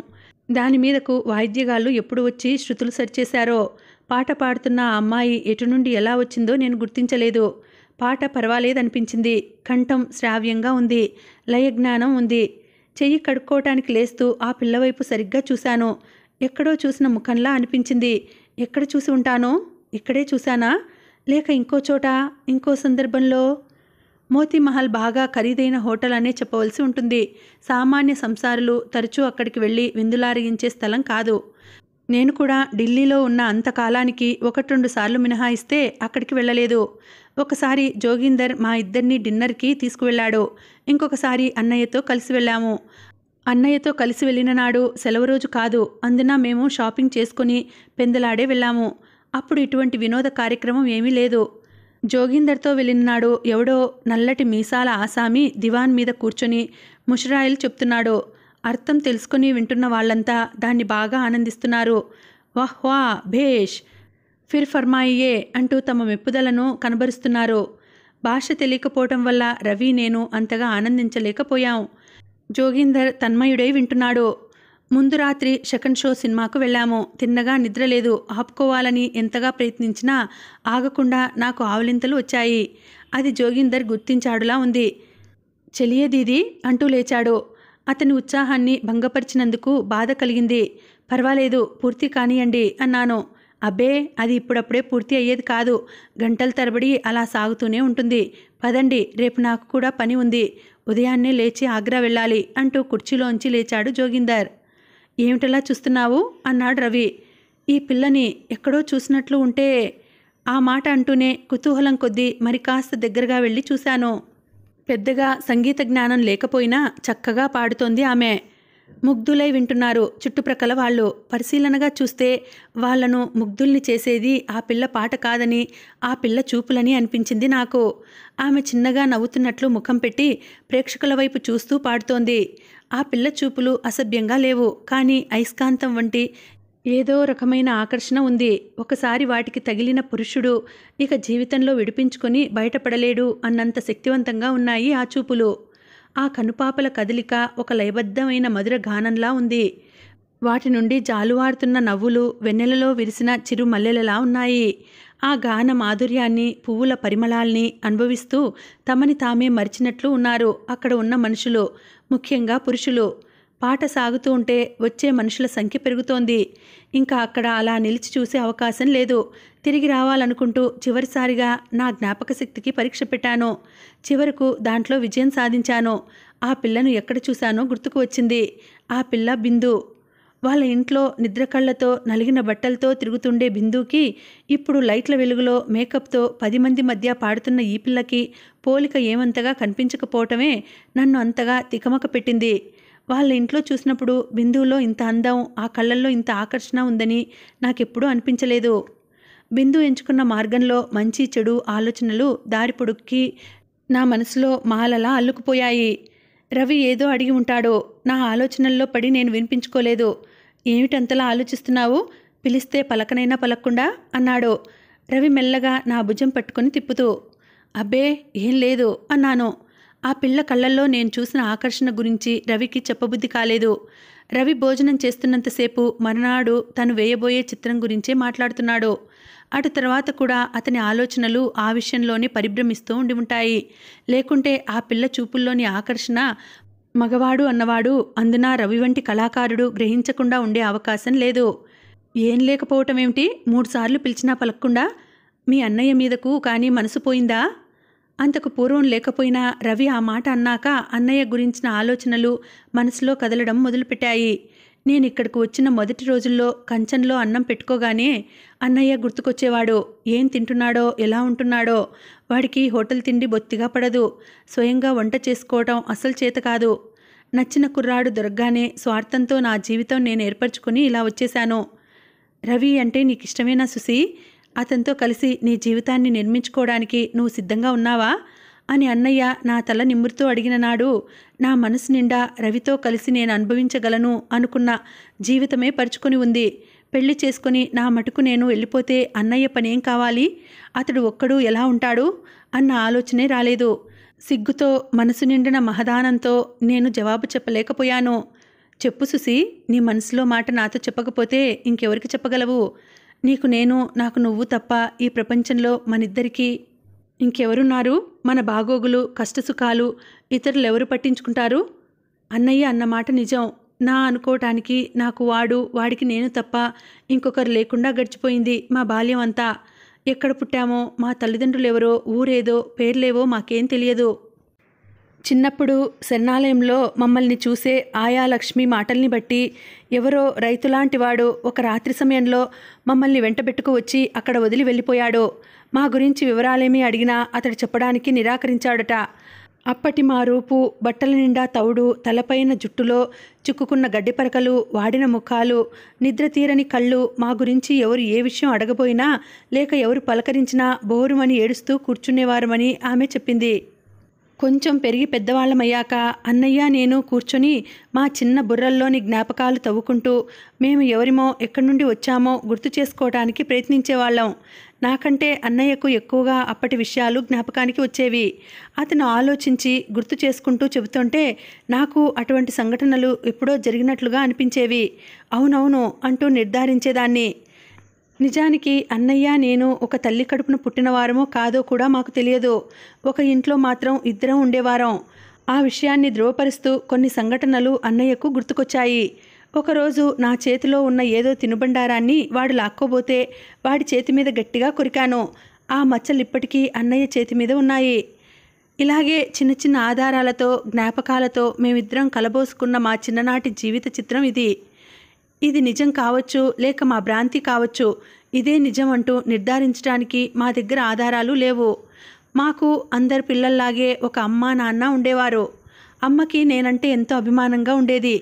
దాని మీదకు వాయిద్యగాళ్ళు ఎప్పుడు వచ్చి శృతులు సరిచేశారో. పాట పాడుతున్న ఆ అమ్మాయి ఎటు నుండి ఎలా వచ్చిందో నేను గుర్తించలేదు. పాట పర్వాలేదనిపించింది. కంఠం శ్రావ్యంగా ఉంది, లయజ్ఞానం ఉంది. చెయ్యి కడుక్కోవటానికి లేస్తూ ఆ పిల్లవైపు సరిగ్గా చూశాను. ఎక్కడో చూసిన ముఖంలా అనిపించింది. ఎక్కడ చూసి ఉంటానో, ఇక్కడే చూశానా లేక ఇంకో చోట, ఇంకో సందర్భంలో? మోతీమహల్ బాగా ఖరీదైన హోటల్ అనే చెప్పవలసి ఉంటుంది. సామాన్య సంసారులు తరచూ అక్కడికి వెళ్ళి విందులారగించే స్థలం కాదు. నేను కూడా ఢిల్లీలో ఉన్న అంతకాలానికి 1-2 సార్లు మినహాయిస్తే అక్కడికి వెళ్ళలేదు. ఒకసారి జోగిందర్ మా ఇద్దరిని డిన్నర్కి తీసుకువెళ్ళాడు. ఇంకొకసారి అన్నయ్యతో కలిసి వెళ్ళాము. అన్నయ్యతో కలిసి వెళ్ళిన నాడు సెలవు రోజు కాదు. అందున మేము షాపింగ్ చేసుకుని పెందలాడే వెళ్ళాము. అప్పుడు ఇటువంటి వినోద కార్యక్రమం ఏమీ లేదు. జోగిందర్తో వెళ్ళిన నాడు ఎవడో నల్లటి మీసాల ఆసామి దివాన్ మీద కూర్చొని ముషరాయిలు చెప్తున్నాడు. అర్థం తెలుసుకుని వింటున్న వాళ్ళంతా దాన్ని బాగా ఆనందిస్తున్నారు. వాహ్ వా భేష్, ఫిర్ ఫర్మాయియే అంటూ తమ మెప్పుదలను కనబరుస్తున్నారు. భాష తెలియకపోవటం వల్ల రవి నేను అంతగా ఆనందించలేకపోయాం. జోగిందర్ తన్మయుడై వింటున్నాడు. ముందు రాత్రి సెకండ్ షో సినిమాకు వెళ్ళాము. తిన్నగా నిద్రలేదు. ఆపుకోవాలని ఎంతగా ప్రయత్నించినా ఆగకుండా నాకు ఆవలింతలు వచ్చాయి. అది జోగిందర్ గుర్తించాడులా ఉంది. చెలియే దీదీ అంటూ లేచాడు. అతని ఉత్సాహాన్ని భంగపరిచినందుకు బాధ కలిగింది. పర్వాలేదు, పూర్తి కానియండి అన్నాను. అబ్బే, అది ఇప్పుడప్పుడే పూర్తి అయ్యేది కాదు. గంటల తరబడి అలా సాగుతూనే ఉంటుంది. పదండి, రేపు నాకు కూడా పని ఉంది. ఉదయాన్నే లేచి ఆగ్రా వెళ్ళాలి అంటూ కుర్చీలోంచి లేచాడు జోగిందర్. ఏమిటలా చూస్తున్నావు అన్నాడు రవి. ఈ పిల్లని ఎక్కడో చూసినట్లు ఉంటే. ఆ మాట అంటూనే కుతూహలం కొద్దీ మరి కాస్త దగ్గరగా వెళ్ళి చూశాను. పెద్దగా సంగీత జ్ఞానం లేకపోయినా చక్కగా పాడుతోంది ఆమె. ముగ్ధులై వింటున్నారు చుట్టుప్రక్కల వాళ్ళు. పరిశీలనగా చూస్తే వాళ్లను ముగ్ధుల్ని చేసేది ఆ పిల్ల పాట కాదని, ఆ పిల్ల చూపులని అనిపించింది నాకు. ఆమె చిన్నగా నవ్వుతున్నట్లు ముఖం పెట్టి ప్రేక్షకుల వైపు చూస్తూ పాడుతోంది. ఆ పిల్ల చూపులు అసభ్యంగా లేవు, కానీ అయస్కాంతం వంటి ఏదో రకమైన ఆకర్షణ ఉంది. ఒకసారి వాటికి తగిలిన పురుషుడు ఇక జీవితంలో విడిపించుకొని బయటపడలేడు అన్నంత శక్తివంతంగా ఉన్నాయి ఆ చూపులు. ఆ కనుపాపల కదలిక ఒక లయబద్ధమైన మధుర గానంలా ఉంది. వాటి నుండి జాలువారుతున్న నవ్వులు వెన్నెలలో విరిసిన చిరు మల్లెలలా ఉన్నాయి. ఆ గాన మాధుర్యాన్ని, పువ్వుల పరిమళాల్ని అనుభవిస్తూ తమని తామే మరిచినట్లు ఉన్నారు అక్కడ ఉన్న మనుషులు, ముఖ్యంగా పురుషులు. పాట సాగుతూ ఉంటే వచ్చే మనుషుల సంఖ్య పెరుగుతోంది. ఇంకా అక్కడ అలా నిలిచి చూసే అవకాశం లేదు. తిరిగి రావాలనుకుంటూ చివరిసారిగా నా జ్ఞాపక శక్తికి పరీక్ష పెట్టాను. చివరకు దాంట్లో విజయం సాధించాను. ఆ పిల్లను ఎక్కడ చూశానో గుర్తుకు వచ్చింది. ఆ పిల్ల బిందు. వాళ్ళ ఇంట్లో నిద్ర కళ్ళతో నలిగిన బట్టలతో తిరుగుతుండే బిందుకి ఇప్పుడు లైట్ల వెలుగులో మేకప్తో 10 మంది మధ్య పాడుతున్న ఈ పిల్లకి పోలిక ఏమంతగా కనిపించకపోవటమే నన్ను అంతగా తికమక పెట్టింది. వాళ్ళ ఇంట్లో చూసినప్పుడు బిందువులో ఇంత అందం, ఆ కళ్ళల్లో ఇంత ఆకర్షణ ఉందని నాకెప్పుడూ అనిపించలేదు. బిందు ఎంచుకున్న మార్గంలో మంచి చెడు ఆలోచనలు దారి పొడుక్కి నా మనసులో మాలలా అల్లుకుపోయాయి. రవి ఏదో అడిగి ఉంటాడో. నా ఆలోచనల్లో పడి నేను వినిపించుకోలేదు. ఏమిటంతలా ఆలోచిస్తున్నావు? పిలిస్తే పలకనైనా పలక్కుండా అన్నాడు రవి మెల్లగా నా భుజం పట్టుకొని తిప్పుతూ. అబ్బే ఏం లేదు అన్నాను. ఆ పిల్ల కళ్ళల్లో నేను చూసిన ఆకర్షణ గురించి రవికి చెప్పబుద్ధి కాలేదు. రవి భోజనం చేస్తున్నంతసేపు మరునాడు తను వేయబోయే చిత్రం గురించే మాట్లాడుతున్నాడు. అటు తర్వాత కూడా అతని ఆలోచనలు ఆ విషయంలోనే పరిభ్రమిస్తూ ఉండి ఉంటాయి. లేకుంటే ఆ పిల్ల చూపుల్లోని ఆకర్షణ మగవాడు అన్నవాడు, అందున రవి వంటి కళాకారుడు గ్రహించకుండా ఉండే అవకాశం లేదు. ఏం లేకపోవటమేమిటి? 3 సార్లు పిలిచినా పలక్కుండా? మీ అన్నయ్య మీదకు కానీ మనసు పోయిందా? అంతకు పూర్వం లేకపోయినా రవి ఆ మాట అన్నాక అన్నయ్య గురించిన ఆలోచనలు మనసులో కదలడం మొదలుపెట్టాయి. నేను ఇక్కడికి వచ్చిన మొదటి రోజుల్లో కంచంలో అన్నం పెట్టుకోగానే అన్నయ్య గుర్తుకొచ్చేవాడు. ఏం తింటున్నాడో, ఎలా ఉంటున్నాడో. వాడికి హోటల్ తిండి బొత్తిగా పడదు. స్వయంగా వంట చేసుకోవటం అసలు చేత కాదు. నచ్చిన కుర్రాడు దొరకగానే స్వార్థంతో నా జీవితం నేను ఏర్పరచుకుని ఇలా వచ్చేశాను. రవి అంటే నీకిష్టమేనా సుసి? అతనితో కలిసి నీ జీవితాన్ని నిర్మించుకోవడానికి నువ్వు సిద్ధంగా ఉన్నావా అని అన్నయ్య నా తల నిమురుతూ అడిగిన నాడు నా మనసు నిండా రవితో కలిసి నేను అనుభవించగలను అనుకున్న జీవితమే పరుచుకొని ఉంది. పెళ్లి చేసుకుని నా మటుకు నేను వెళ్ళిపోతే అన్నయ్య పనేం కావాలి? అతడు ఒక్కడు ఎలా ఉంటాడు అన్న ఆలోచనే రాలేదు. సిగ్గుతో మనసు నిండిన మహదానంతో నేను జవాబు చెప్పలేకపోయాను. చెప్పు సుసి, నీ మనసులో మాట నాతో చెప్పకపోతే ఇంకెవరికి చెప్పగలవు? నీకు నేను, నాకు నువ్వు తప్ప ఈ ప్రపంచంలో మనిద్దరికీ ఇంకెవరున్నారు? మన బాగోగులు, కష్టసుఖాలు ఇతరులెవరు పట్టించుకుంటారు? అన్నయ్య అన్నమాట నిజం. నా అనుకోవటానికి నాకు వాడు, వాడికి నేను తప్ప ఇంకొకరు లేకుండా గడిచిపోయింది మా బాల్యం అంతా. ఎక్కడ పుట్టామో, మా తల్లిదండ్రులెవరో, ఊరేదో, పేర్లేవో మాకేం తెలియదు. చిన్నప్పుడు శరణాలయంలో మమ్మల్ని చూసే ఆయా లక్ష్మి మాటల్ని బట్టి ఎవరో రైతులాంటివాడు ఒక రాత్రి సమయంలో మమ్మల్ని వెంటబెట్టుకు వచ్చి అక్కడ వదిలి వెళ్ళిపోయాడు. మా గురించి వివరాలేమీ అడిగినా అతడు చెప్పడానికి నిరాకరించాడట. అప్పటి మా రూపు, బట్టల నిండా తౌడు, తలపైన జుట్టులో చిక్కుకున్న గడ్డిపరకలు, వాడిన ముఖాలు, నిద్ర తీరని కళ్ళు, మా గురించి ఎవరు ఏ విషయం అడగబోయినా లేక ఎవరు పలకరించినా బోరుమని ఏడుస్తూ కూర్చునేవారమని ఆమె చెప్పింది. కొంచెం పెరిగి పెద్దవాళ్ళమయ్యాక అన్నయ్య నేను కూర్చొని మా చిన్న బుర్రల్లోని జ్ఞాపకాలు తవ్వుకుంటూ మేము ఎవరిమో, ఎక్కడి నుండి వచ్చామో గుర్తు చేసుకోవడానికి ప్రయత్నించేవాళ్ళం. నాకంటే అన్నయ్యకు ఎక్కువగా అప్పటి విషయాలు జ్ఞాపకానికి వచ్చేవి. అతను ఆలోచించి గుర్తు చేసుకుంటూ చెబుతుంటే నాకు అటువంటి సంఘటనలు ఎప్పుడో జరిగినట్లుగా అనిపించేవి. అవునవును అంటూ నిర్ధారించేదాన్ని. నిజానికి అన్నయ్య నేను ఒక తల్లి కడుపున పుట్టినవారమో కాదో కూడా మాకు తెలియదు. ఒక ఇంట్లో మాత్రం ఇద్దరం ఉండేవారం. ఆ విషయాన్ని ధృవపరుస్తూ కొన్ని సంఘటనలు అన్నయ్యకు గుర్తుకొచ్చాయి. ఒకరోజు నా చేతిలో ఉన్న ఏదో తినుబండారాన్ని వాడు లాక్కోబోతే వాడి చేతి మీద గట్టిగా కొరికాను. ఆ మచ్చలు ఇప్పటికీ అన్నయ్య చేతి మీద ఉన్నాయి. ఇలాగే చిన్న చిన్న ఆధారాలతో, జ్ఞాపకాలతో మేమిద్దరం కలబోసుకున్న మా చిన్ననాటి జీవిత చిత్రం ఇది. ఇది నిజం కావచ్చు, లేక మా భ్రాంతి కావచ్చు. ఇదే నిజం అంటూ నిర్ధారించడానికి మా దగ్గర ఆధారాలు లేవు. మాకు అందరి పిల్లల్లాగే ఒక అమ్మ, నాన్న ఉండేవారు. అమ్మకి నేనంటే ఎంతో అభిమానంగా ఉండేది.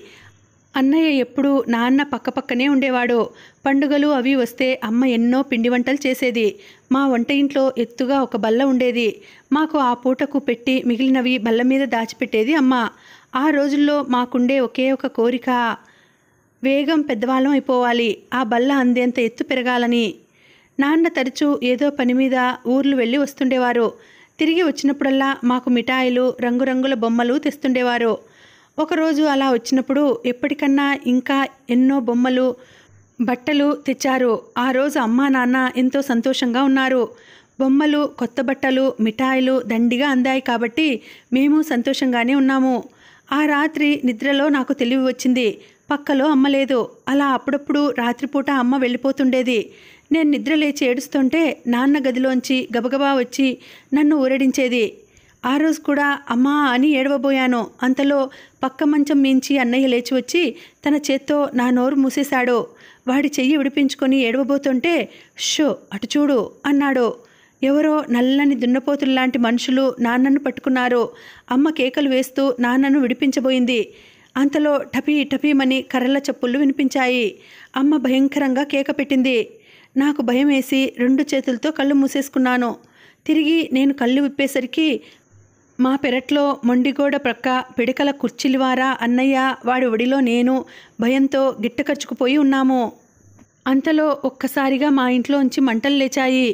అన్నయ్య ఎప్పుడూ నాన్న పక్కపక్కనే ఉండేవాడు. పండుగలు అవి వస్తే అమ్మ ఎన్నో పిండి వంటలు చేసేది. మా వంట ఇంట్లో ఎత్తుగా ఒక బల్ల ఉండేది. మాకు ఆ పూటకు పెట్టి మిగిలినవి బల్ల మీద దాచిపెట్టేది అమ్మ. ఆ రోజుల్లో మాకుండే ఒకే ఒక కోరిక, వేగం పెద్దవాళ్ళం అయిపోవాలి, ఆ బల్ల అందేంత ఎత్తు పెరగాలని. నాన్న తరచూ ఏదో పని మీద ఊర్లు వెళ్ళి వస్తుండేవారు. తిరిగి వచ్చినప్పుడల్లా మాకు మిఠాయిలు, రంగురంగుల బొమ్మలు తెస్తుండేవారు. ఒకరోజు అలా వచ్చినప్పుడు ఎప్పటికన్నా ఇంకా ఎన్నో బొమ్మలు బట్టలు తెచ్చారు. ఆ రోజు అమ్మా నాన్న ఎంతో సంతోషంగా ఉన్నారు. బొమ్మలు, కొత్త బట్టలు, మిఠాయిలు దండిగా అందాయి కాబట్టి మేము సంతోషంగానే ఉన్నాము. ఆ రాత్రి నిద్రలో నాకు తెలివి వచ్చింది. పక్కలో అమ్మ లేదు. అలా అప్పుడప్పుడు రాత్రిపూట అమ్మ వెళ్ళిపోతుండేది. నేను నిద్ర లేచి ఏడుస్తుంటే నాన్న గదిలోంచి గబగబా వచ్చి నన్ను ఊరడించేది. ఆ రోజు కూడా అమ్మా అని ఏడవబోయాను. అంతలో పక్క మంచం మించి అన్నయ్య లేచి వచ్చి తన చేత్తో నా నోరు మూసేశాడు. వాడి చెయ్యి విడిపించుకొని ఏడవబోతుంటే షో అటు చూడు అన్నాడు. ఎవరో నల్లని దున్నపోతుల్లాంటి మనుషులు నాన్నను పట్టుకున్నారు. అమ్మ కేకలు వేస్తూ నాన్నను విడిపించబోయింది. అంతలో టపీ టపీమని కర్రల చప్పుళ్ళు వినిపించాయి. అమ్మ భయంకరంగా కేక పెట్టింది. నాకు భయం వేసి 2 చేతులతో కళ్ళు మూసేసుకున్నాను. తిరిగి నేను కళ్ళు విప్పేసరికి మా పెరట్లో మొండిగోడ ప్రక్క పిడకల కుర్చీలివారా అన్నయ్య, వాడి ఒడిలో నేను భయంతో గిట్టకరుచుకుపోయి ఉన్నాము. అంతలో ఒక్కసారిగా మా ఇంట్లోంచి మంటలు లేచాయి.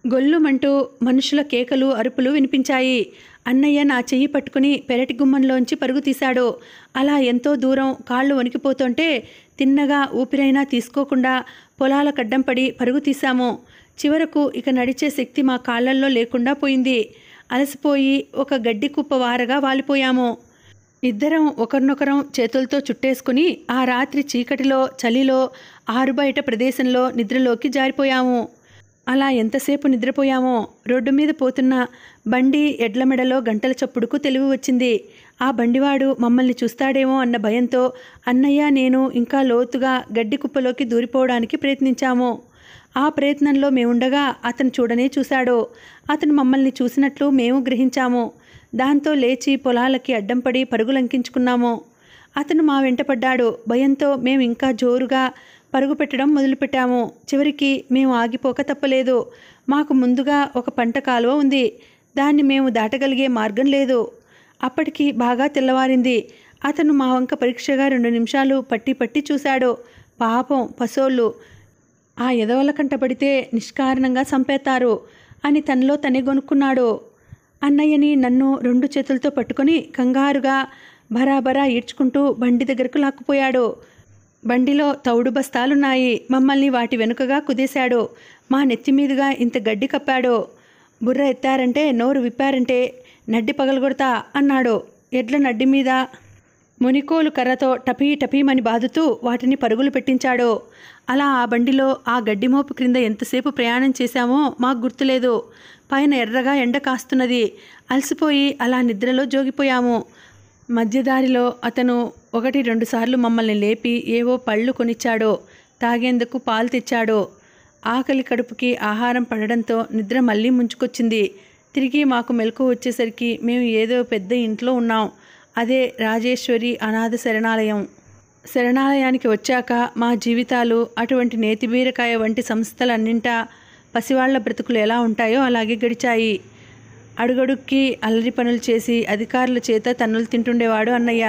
గొల్లుమంటూ మనుషుల కేకలు, అరుపులు వినిపించాయి. అన్నయ్య నా చెయ్యి పట్టుకుని పెరటి గుమ్మంలోంచి పరుగు తీశాడు. అలా ఎంతో దూరం కాళ్ళు వణికిపోతుంటే తిన్నగా ఊపిరైనా తీసుకోకుండా పొలాల కడ్డం పడి పరుగు తీశాము. చివరకు ఇక నడిచే శక్తి మా కాళ్ళల్లో లేకుండా పోయింది. అలసిపోయి ఒక గడ్డి కుప్ప వారగా వాలిపోయాము. ఇద్దరం ఒకరినొకరం చేతులతో చుట్టేసుకుని ఆ రాత్రి చీకటిలో, చలిలో, ఆరుబయట ప్రదేశంలో నిద్రలోకి జారిపోయాము. అలా ఎంతసేపు నిద్రపోయామో. రోడ్డు మీద పోతున్న బండి ఎడ్ల మెడలో గంటల చప్పుడుకు తెలివి వచ్చింది. ఆ బండివాడు మమ్మల్ని చూస్తాడేమో అన్న భయంతో అన్నయ్య, నేను ఇంకా లోతుగా గడ్డి కుప్పలోకి దూరిపోవడానికి ప్రయత్నించాము. ఆ ప్రయత్నంలో మేముండగా అతను చూడనే చూశాడు. అతను మమ్మల్ని చూసినట్లు మేము గ్రహించాము. దాంతో లేచి పొలాలకి అడ్డంపడి పరుగులంకించుకున్నాము. అతను మా వెంటపడ్డాడు. భయంతో మేము ఇంకా జోరుగా పరుగు పెట్టడం మొదలుపెట్టాము. చివరికి మేము ఆగిపోక తప్పలేదు. మాకు ముందుగా ఒక పంట కాలువ ఉంది. దాన్ని మేము దాటగలిగే మార్గం లేదు. అప్పటికి బాగా తెల్లవారింది. అతను మా వంక పరీక్షగా 2 నిమిషాలు పట్టి పట్టి చూశాడు. పాపం పసోళ్ళు, ఆ ఎదవల కంటపడితే నిష్కారణంగా చంపేస్తారు అని తనలో తనే గొనుక్కున్నాడు. అన్నయ్యని నన్ను 2 చేతులతో పట్టుకొని కంగారుగా బరాబరా ఈడ్చుకుంటూ బండి దగ్గరకు లాక్కుపోయాడు. బండిలో తౌడు బస్తాలున్నాయి. మమ్మల్ని వాటి వెనుకగా కుదేశాడు. మా నెత్తిమీదుగా ఇంత గడ్డి కప్పాడు. బుర్ర ఎత్తారంటే, నోరు విప్పారంటే నడ్డి పగలగొడతా అన్నాడు. ఎడ్ల నడ్డి మీద మునికోలు కర్రతో టపీ టపీమని బాదుతూ వాటిని పరుగులు పెట్టించాడు. అలా ఆ బండిలో ఆ గడ్డిమోపు క్రింద ఎంతసేపు ప్రయాణం చేశామో మాకు గుర్తులేదు. పైన ఎర్రగా ఎండ కాస్తున్నది. అలసిపోయి అలా నిద్రలో జోగిపోయాము. మధ్యదారిలో అతను 1-2 సార్లు మమ్మల్ని లేపి ఏవో పళ్ళు కొనిచ్చాడు. తాగేందుకు పాలు తెచ్చాడు. ఆకలి కడుపుకి ఆహారం పడడంతో నిద్ర మళ్ళీ ముంచుకొచ్చింది. తిరిగి మాకు మెలకువ వచ్చేసరికి మేము ఏదో పెద్ద ఇంట్లో ఉన్నాం. అదే రాజేశ్వరి అనాథ శరణాలయం. శరణాలయానికి వచ్చాక మా జీవితాలు అటువంటి నేతిబీరకాయ వంటి సంస్థలన్నింటా పసివాళ్ల బ్రతుకులు ఎలా ఉంటాయో అలాగే గడిచాయి. అడుగడుక్కి అల్లరి పనులు చేసి అధికారుల చేత తన్నులు తింటుండేవాడు అన్నయ్య.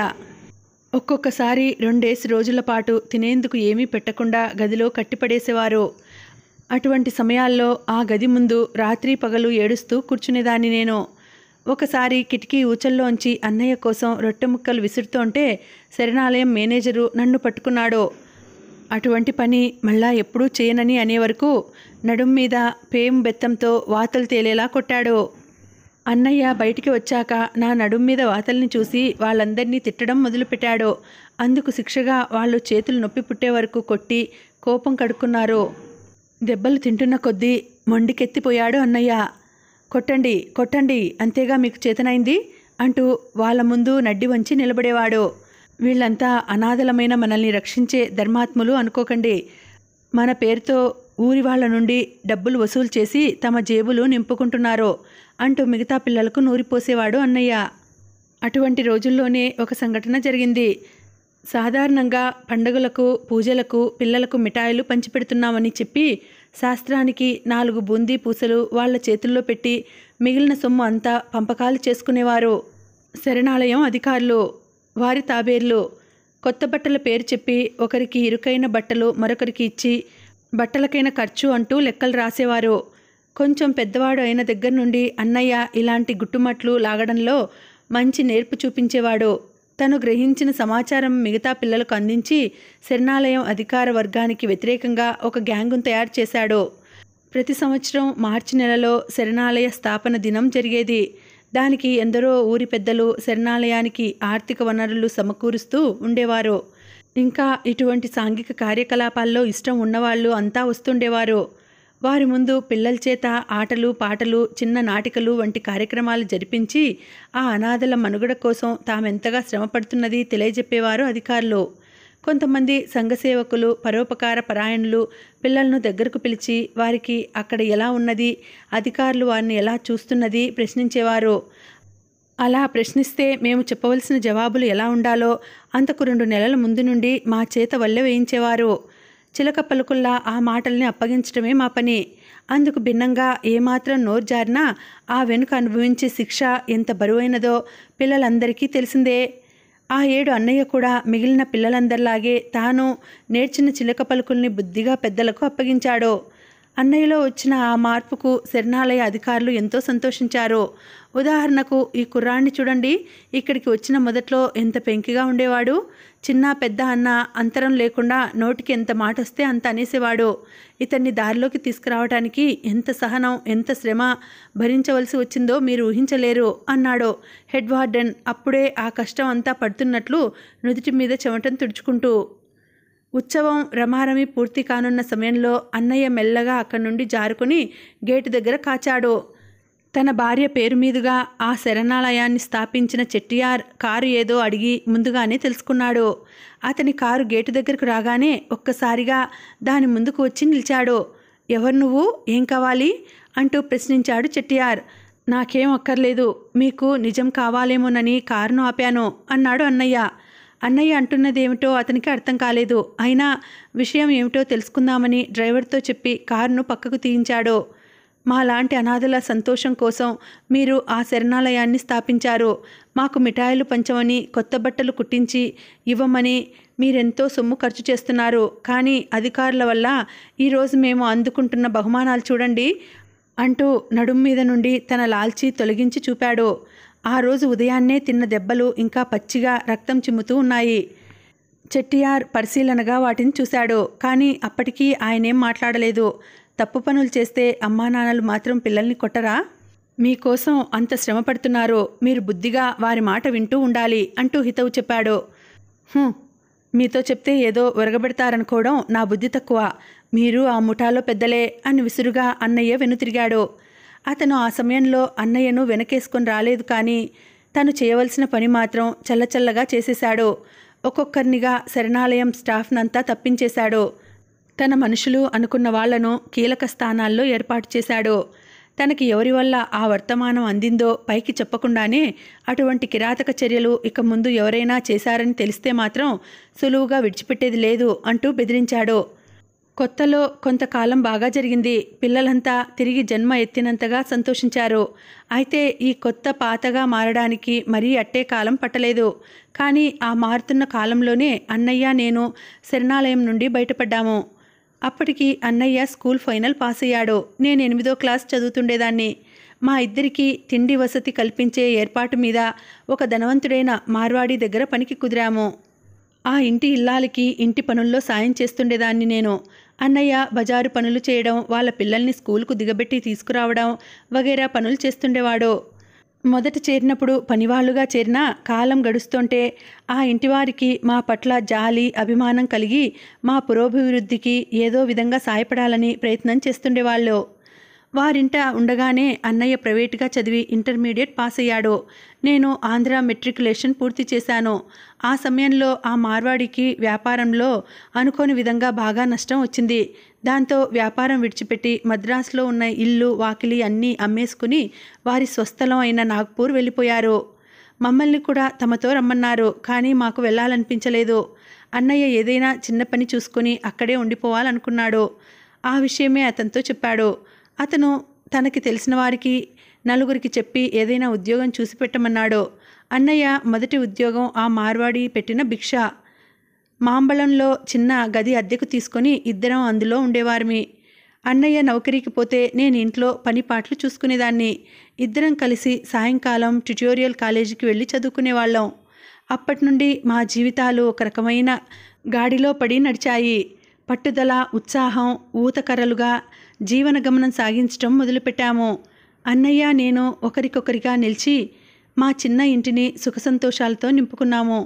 ఒక్కొక్కసారి 2 రోజుల పాటు తినేందుకు ఏమీ పెట్టకుండా గదిలో కట్టిపడేసేవారు. అటువంటి సమయాల్లో ఆ గది ముందు రాత్రి పగలు ఏడుస్తూ కూర్చునేదాన్ని నేను. ఒకసారి కిటికీ ఊచల్లోంచి అన్నయ్య కోసం రొట్టె ముక్కలు విసురుతుంటే శరణాలయం మేనేజరు నన్ను పట్టుకున్నాడు. అటువంటి పని మళ్ళా ఎప్పుడూ చేయనని అనే వరకు నడుం మీద పేము బెత్తంతో వాతలు తేలేలా కొట్టాడు. అన్నయ్య బయటికి వచ్చాక నా నడుం మీద వాతల్ని చూసి వాళ్ళందరినీ తిట్టడం మొదలుపెట్టాడు. అందుకు శిక్షగా వాళ్ళు చేతులు నొప్పి పుట్టే వరకు కొట్టి కోపం కడుక్కున్నారు. దెబ్బలు తింటున్న కొద్దీ మొండికెత్తిపోయాడు అన్నయ్య. కొట్టండి కొట్టండి, అంతేగా మీకు చేతనైంది అంటూ వాళ్ళ ముందు నడ్డి వంచి నిలబడేవాడు. వీళ్ళంతా అనాథలమైన మనల్ని రక్షించే ధర్మాత్ములు అనుకోకండి. మన పేరుతో ఊరి వాళ్ళ నుండి డబ్బులు వసూలు చేసి తమ జేబులు నింపుకుంటున్నారు అంటూ మిగతా పిల్లలకు నూరిపోసేవాడు అన్నయ్య. అటువంటి రోజుల్లోనే ఒక సంఘటన జరిగింది. సాధారణంగా పండుగలకు, పూజలకు పిల్లలకు మిఠాయిలు పంచిపెడుతున్నామని చెప్పి శాస్త్రానికి 4 బూందీ పూసలు వాళ్ళ చేతుల్లో పెట్టి మిగిలిన సొమ్ము అంతా పంపకాలు చేసుకునేవారు. శరణాలయం అధికారులు, వారి తాబేర్లు కొత్త బట్టల పేరు చెప్పి ఒకరికి ఇరుకైన బట్టలు మరొకరికి ఇచ్చి బట్టలకైన ఖర్చు అంటూ లెక్కలు రాసేవారు. కొంచెం పెద్దవాడు అయిన దగ్గర నుండి అన్నయ్య ఇలాంటి గుట్టుమట్లు లాగడంలో మంచి నేర్పు చూపించేవాడు. తను గ్రహించిన సమాచారం మిగతా పిల్లలకు అందించి శరణాలయం అధికార వర్గానికి వ్యతిరేకంగా ఒక గ్యాంగును తయారు చేశాడు. ప్రతి సంవత్సరం మార్చి నెలలో శరణాలయ స్థాపన దినం జరిగేది. దానికి ఎందరో ఊరి పెద్దలు శరణాలయానికి ఆర్థిక వనరులు సమకూరుస్తూ ఉండేవారు. ఇంకా ఇటువంటి సాంఘిక కార్యకలాపాల్లో ఇష్టం ఉన్నవాళ్ళు అంతా వస్తుండేవారు. వారి ముందు పిల్లల చేత ఆటలు పాటలు చిన్న నాటికలు వంటి కార్యక్రమాలు జరిపించి ఆ అనాథల మనుగడ కోసం తామెంతగా శ్రమపడుతున్నది తెలియజెప్పేవారు అధికారులు. కొంతమంది సంఘసేవకులు పరోపకార పరాయణులు పిల్లలను దగ్గరకు పిలిచి వారికి అక్కడ ఎలా ఉన్నది, అధికారులు వారిని ఎలా చూస్తున్నది ప్రశ్నించేవారు. అలా ప్రశ్నిస్తే మేము చెప్పవలసిన జవాబులు ఎలా ఉండాలో అంతకు 2 నెలల ముందు నుండి మా చేత వల్లె వేయించేవారు. చిలక పలుకుల్లా ఆ మాటల్ని అప్పగించడమే మా పని. అందుకు భిన్నంగా ఏమాత్రం నోరు జారినా ఆ వెనుక అనుభవించే శిక్ష ఎంత బరువైనదో పిల్లలందరికీ తెలిసిందే. ఆ ఏడు అన్నయ్య కూడా మిగిలిన పిల్లలందరిలాగే తాను నేర్చిన చిలక పలుకుల్ని బుద్ధిగా పెద్దలకు అప్పగించాడు. అన్నయ్యలో వచ్చిన ఆ మార్పుకు శరణాలయ అధికారులు ఎంతో సంతోషించారు. ఉదాహరణకు ఈ కుర్రాన్ని చూడండి. ఇక్కడికి వచ్చిన మొదట్లో ఎంత పెంకిగా ఉండేవాడు. చిన్న పెద్ద అన్న అంతరం లేకుండా నోటికి ఎంత మాట వస్తే అంత అనేసేవాడు. ఇతన్ని దారిలోకి తీసుకురావడానికి ఎంత సహనం ఎంత శ్రమ భరించవలసి వచ్చిందో మీరు ఊహించలేరు అన్నాడు హెడ్ వార్డెన్ అప్పుడే ఆ కష్టం అంతా పడుతున్నట్లు నుదుటి మీద చెమటను తుడుచుకుంటూ. ఉత్సవం రమారమి పూర్తి కానున్న సమయంలో అన్నయ్య మెల్లగా అక్కడి నుండి జారుకుని గేటు దగ్గర కాచాడు. తన భార్య పేరు మీదుగా ఆ శరణాలయాన్ని స్థాపించిన చెట్టియార్ కారు ఏదో అడిగి ముందుగానే తెలుసుకున్నాడు. అతని కారు గేటు దగ్గరకు రాగానే ఒక్కసారిగా దాని ముందుకు వచ్చి నిలిచాడు. ఎవరు నువ్వు, ఏం కావాలి అంటూ ప్రశ్నించాడు చెట్టియార్. నాకేం అక్కర్లేదు, మీకు నిజం కావాలేమోనని కారును ఆపాను అన్నాడు అన్నయ్య. అన్నయ్య అంటున్నదేమిటో అతనికి అర్థం కాలేదు. అయినా విషయం ఏమిటో తెలుసుకుందామని డ్రైవర్తో చెప్పి కారును పక్కకు తీయించాడు. మాలాంటి అనాథల సంతోషం కోసం మీరు ఆ శరణాలయాన్ని స్థాపించారు. మాకు మిఠాయిలు పంచమని కొత్త బట్టలు కుట్టించి ఇవ్వమని మీరెంతో సొమ్ము ఖర్చు చేస్తున్నారు. కానీ అధికారుల వల్ల ఈరోజు మేము అందుకుంటున్న బహుమానాలు చూడండి అంటూ నడుం మీద నుండి తన లాల్చీ తొలగించి చూపాడు. ఆ రోజు ఉదయాన్నే తిన్న దెబ్బలు ఇంకా పచ్చిగా రక్తం చిమ్ముతూ ఉన్నాయి. చెట్టియార్ పరిశీలనగా వాటిని చూశాడు. కానీ అప్పటికీ ఆయనేం మాట్లాడలేదు. తప్పు పనులు చేస్తే అమ్మా నాన్నలు మాత్రం పిల్లల్ని కొట్టరా? మీకోసం అంత శ్రమ పడుతున్నారు, మీరు బుద్ధిగా వారి మాట వింటూ ఉండాలి అంటూ హితవు చెప్పాడు. మీతో చెప్తే ఏదో ఒరగబెడతారనుకోవడం నా బుద్ధి తక్కువ. మీరు ఆ ముఠాలో పెద్దలే అని విసురుగా అన్నయ్య వెనుతిరిగాడు. అతను ఆ సమయంలో అన్నయ్యను వెనకేసుకొని రాలేదు. కానీ తను చేయవలసిన పని మాత్రం చల్లచల్లగా చేసేశాడు. ఒక్కొక్కరినిగా శరణాలయం స్టాఫ్నంతా తప్పించేశాడు. తన మనుషులు అనుకున్న వాళ్లను కీలక స్థానాల్లో ఏర్పాటు చేశాడు. తనకి ఎవరి వల్ల ఆ వర్తమానం అందిందో పైకి చెప్పకుండానే అటువంటి కిరాతక చర్యలు ఇక ముందు ఎవరైనా చేశారని తెలిస్తే మాత్రం సులువుగా విడిచిపెట్టేది లేదు అంటూ బెదిరించాడు. కొత్తలో కొంతకాలం బాగా జరిగింది. పిల్లలంతా తిరిగి జన్మ ఎత్తినంతగా సంతోషించారు. అయితే ఈ కొత్త పాతగా మారడానికి మరీ అట్టే కాలం పట్టలేదు. కానీ ఆ మారుతున్న కాలంలోనే అన్నయ్య నేను శరణాలయం నుండి బయటపడ్డాము. అప్పటికి అన్నయ్య స్కూల్ ఫైనల్ పాస్ అయ్యాడు. నేను 8వ క్లాస్ చదువుతుండేదాన్ని. మా ఇద్దరికీ తిండి వసతి కల్పించే ఏర్పాటు మీద ఒక ధనవంతుడైన మార్వాడి దగ్గర పనికి కుదిరాము. ఆ ఇంటి ఇల్లాలకి ఇంటి పనుల్లో సాయం చేస్తుండేదాన్ని నేను. అన్నయ్య బజారు పనులు చేయడం, వాళ్ళ పిల్లల్ని స్కూల్కు దిగబెట్టి తీసుకురావడం వగైరా పనులు చేస్తుండేవాడు. మొదట చేరినప్పుడు పనివాళ్లుగా చేరినా కాలం గడుస్తుంటే ఆ ఇంటివారికి మా పట్ల జాలి అభిమానం కలిగి మా పురోభివృద్ధికి ఏదో విధంగా సాయపడాలని ప్రయత్నం చేస్తుండేవాళ్ళు. వారింట ఉండగానే అన్నయ్య ప్రైవేటుగా చదివి ఇంటర్మీడియట్ పాస్ అయ్యాడు. నేను ఆంధ్ర మెట్రికులేషన్ పూర్తి చేశాను. ఆ సమయంలో ఆ మార్వాడికి వ్యాపారంలో అనుకోని విధంగా బాగా నష్టం వచ్చింది. దాంతో వ్యాపారం విడిచిపెట్టి మద్రాసులో ఉన్న ఇల్లు వాకిలి అన్నీ అమ్మేసుకుని వారి స్వస్థలం అయిన నాగ్పూర్ వెళ్ళిపోయారు. మమ్మల్ని కూడా తమతో రమ్మన్నారు. కానీ మాకు వెళ్ళాలనిపించలేదు. అన్నయ్య ఏదైనా చిన్న పని చూసుకుని అక్కడే ఉండిపోవాలనుకున్నాడు. ఆ విషయమే అతనితో చెప్పాడు. అతను తనకి తెలిసిన వారికి నలుగురికి చెప్పి ఏదైనా ఉద్యోగం చూసి పెట్టమన్నాడు. అన్నయ్య మొదటి ఉద్యోగం ఆ మార్వాడి పెట్టిన భిక్ష. మాంబళంలో చిన్న గది అద్దెకు తీసుకొని ఇద్దరం అందులో ఉండేవారిమి. అన్నయ్య నౌకరీకి పోతే నేను ఇంట్లో పని పాటలు చూసుకునేదాన్ని. ఇద్దరం కలిసి సాయంకాలం ట్యుటోరియల్ కాలేజీకి వెళ్ళి చదువుకునేవాళ్ళం. అప్పటి నుండి మా జీవితాలు ఒక రకమైన గాడిలో పడి నడిచాయి. పట్టుదల, ఉత్సాహం ఊతకర్రలుగా జీవన గమనం సాగించటం మొదలుపెట్టాము. అన్నయ్య, నేను ఒకరికొకరిగా నిలిచి మా చిన్న ఇంటిని సుఖసంతోషాలతో నింపుకున్నాము.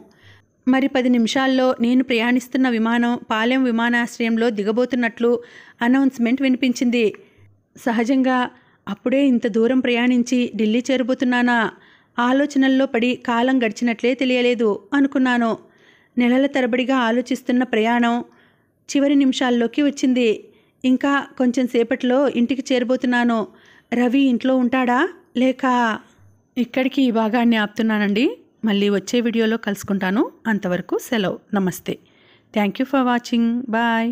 మరి 10 నిమిషాల్లో నేను ప్రయాణిస్తున్న విమానం పాలెం విమానాశ్రయంలో దిగబోతున్నట్లు అనౌన్స్మెంట్ వినిపించింది. సహజంగా అప్పుడే ఇంత దూరం ప్రయాణించి ఢిల్లీ చేరబోతున్నానా? ఆలోచనల్లో పడి కాలం గడిచినట్లే తెలియలేదు అనుకున్నాను. నెలల తరబడిగా ఆలోచిస్తున్న ప్రయాణం చివరి నిమిషాల్లోకి వచ్చింది. ఇంకా కొంచెం సేపట్లో ఇంటికి చేరబోతున్నాను. రవి ఇంట్లో ఉంటాడా లేక? ఇక్కడికి ఈ భాగాన్ని ఆపుతున్నానండి. మళ్ళీ వచ్చే వీడియోలో కలుసుకుంటాను. అంతవరకు సెలవు. నమస్తే. Thank you for watching. Bye.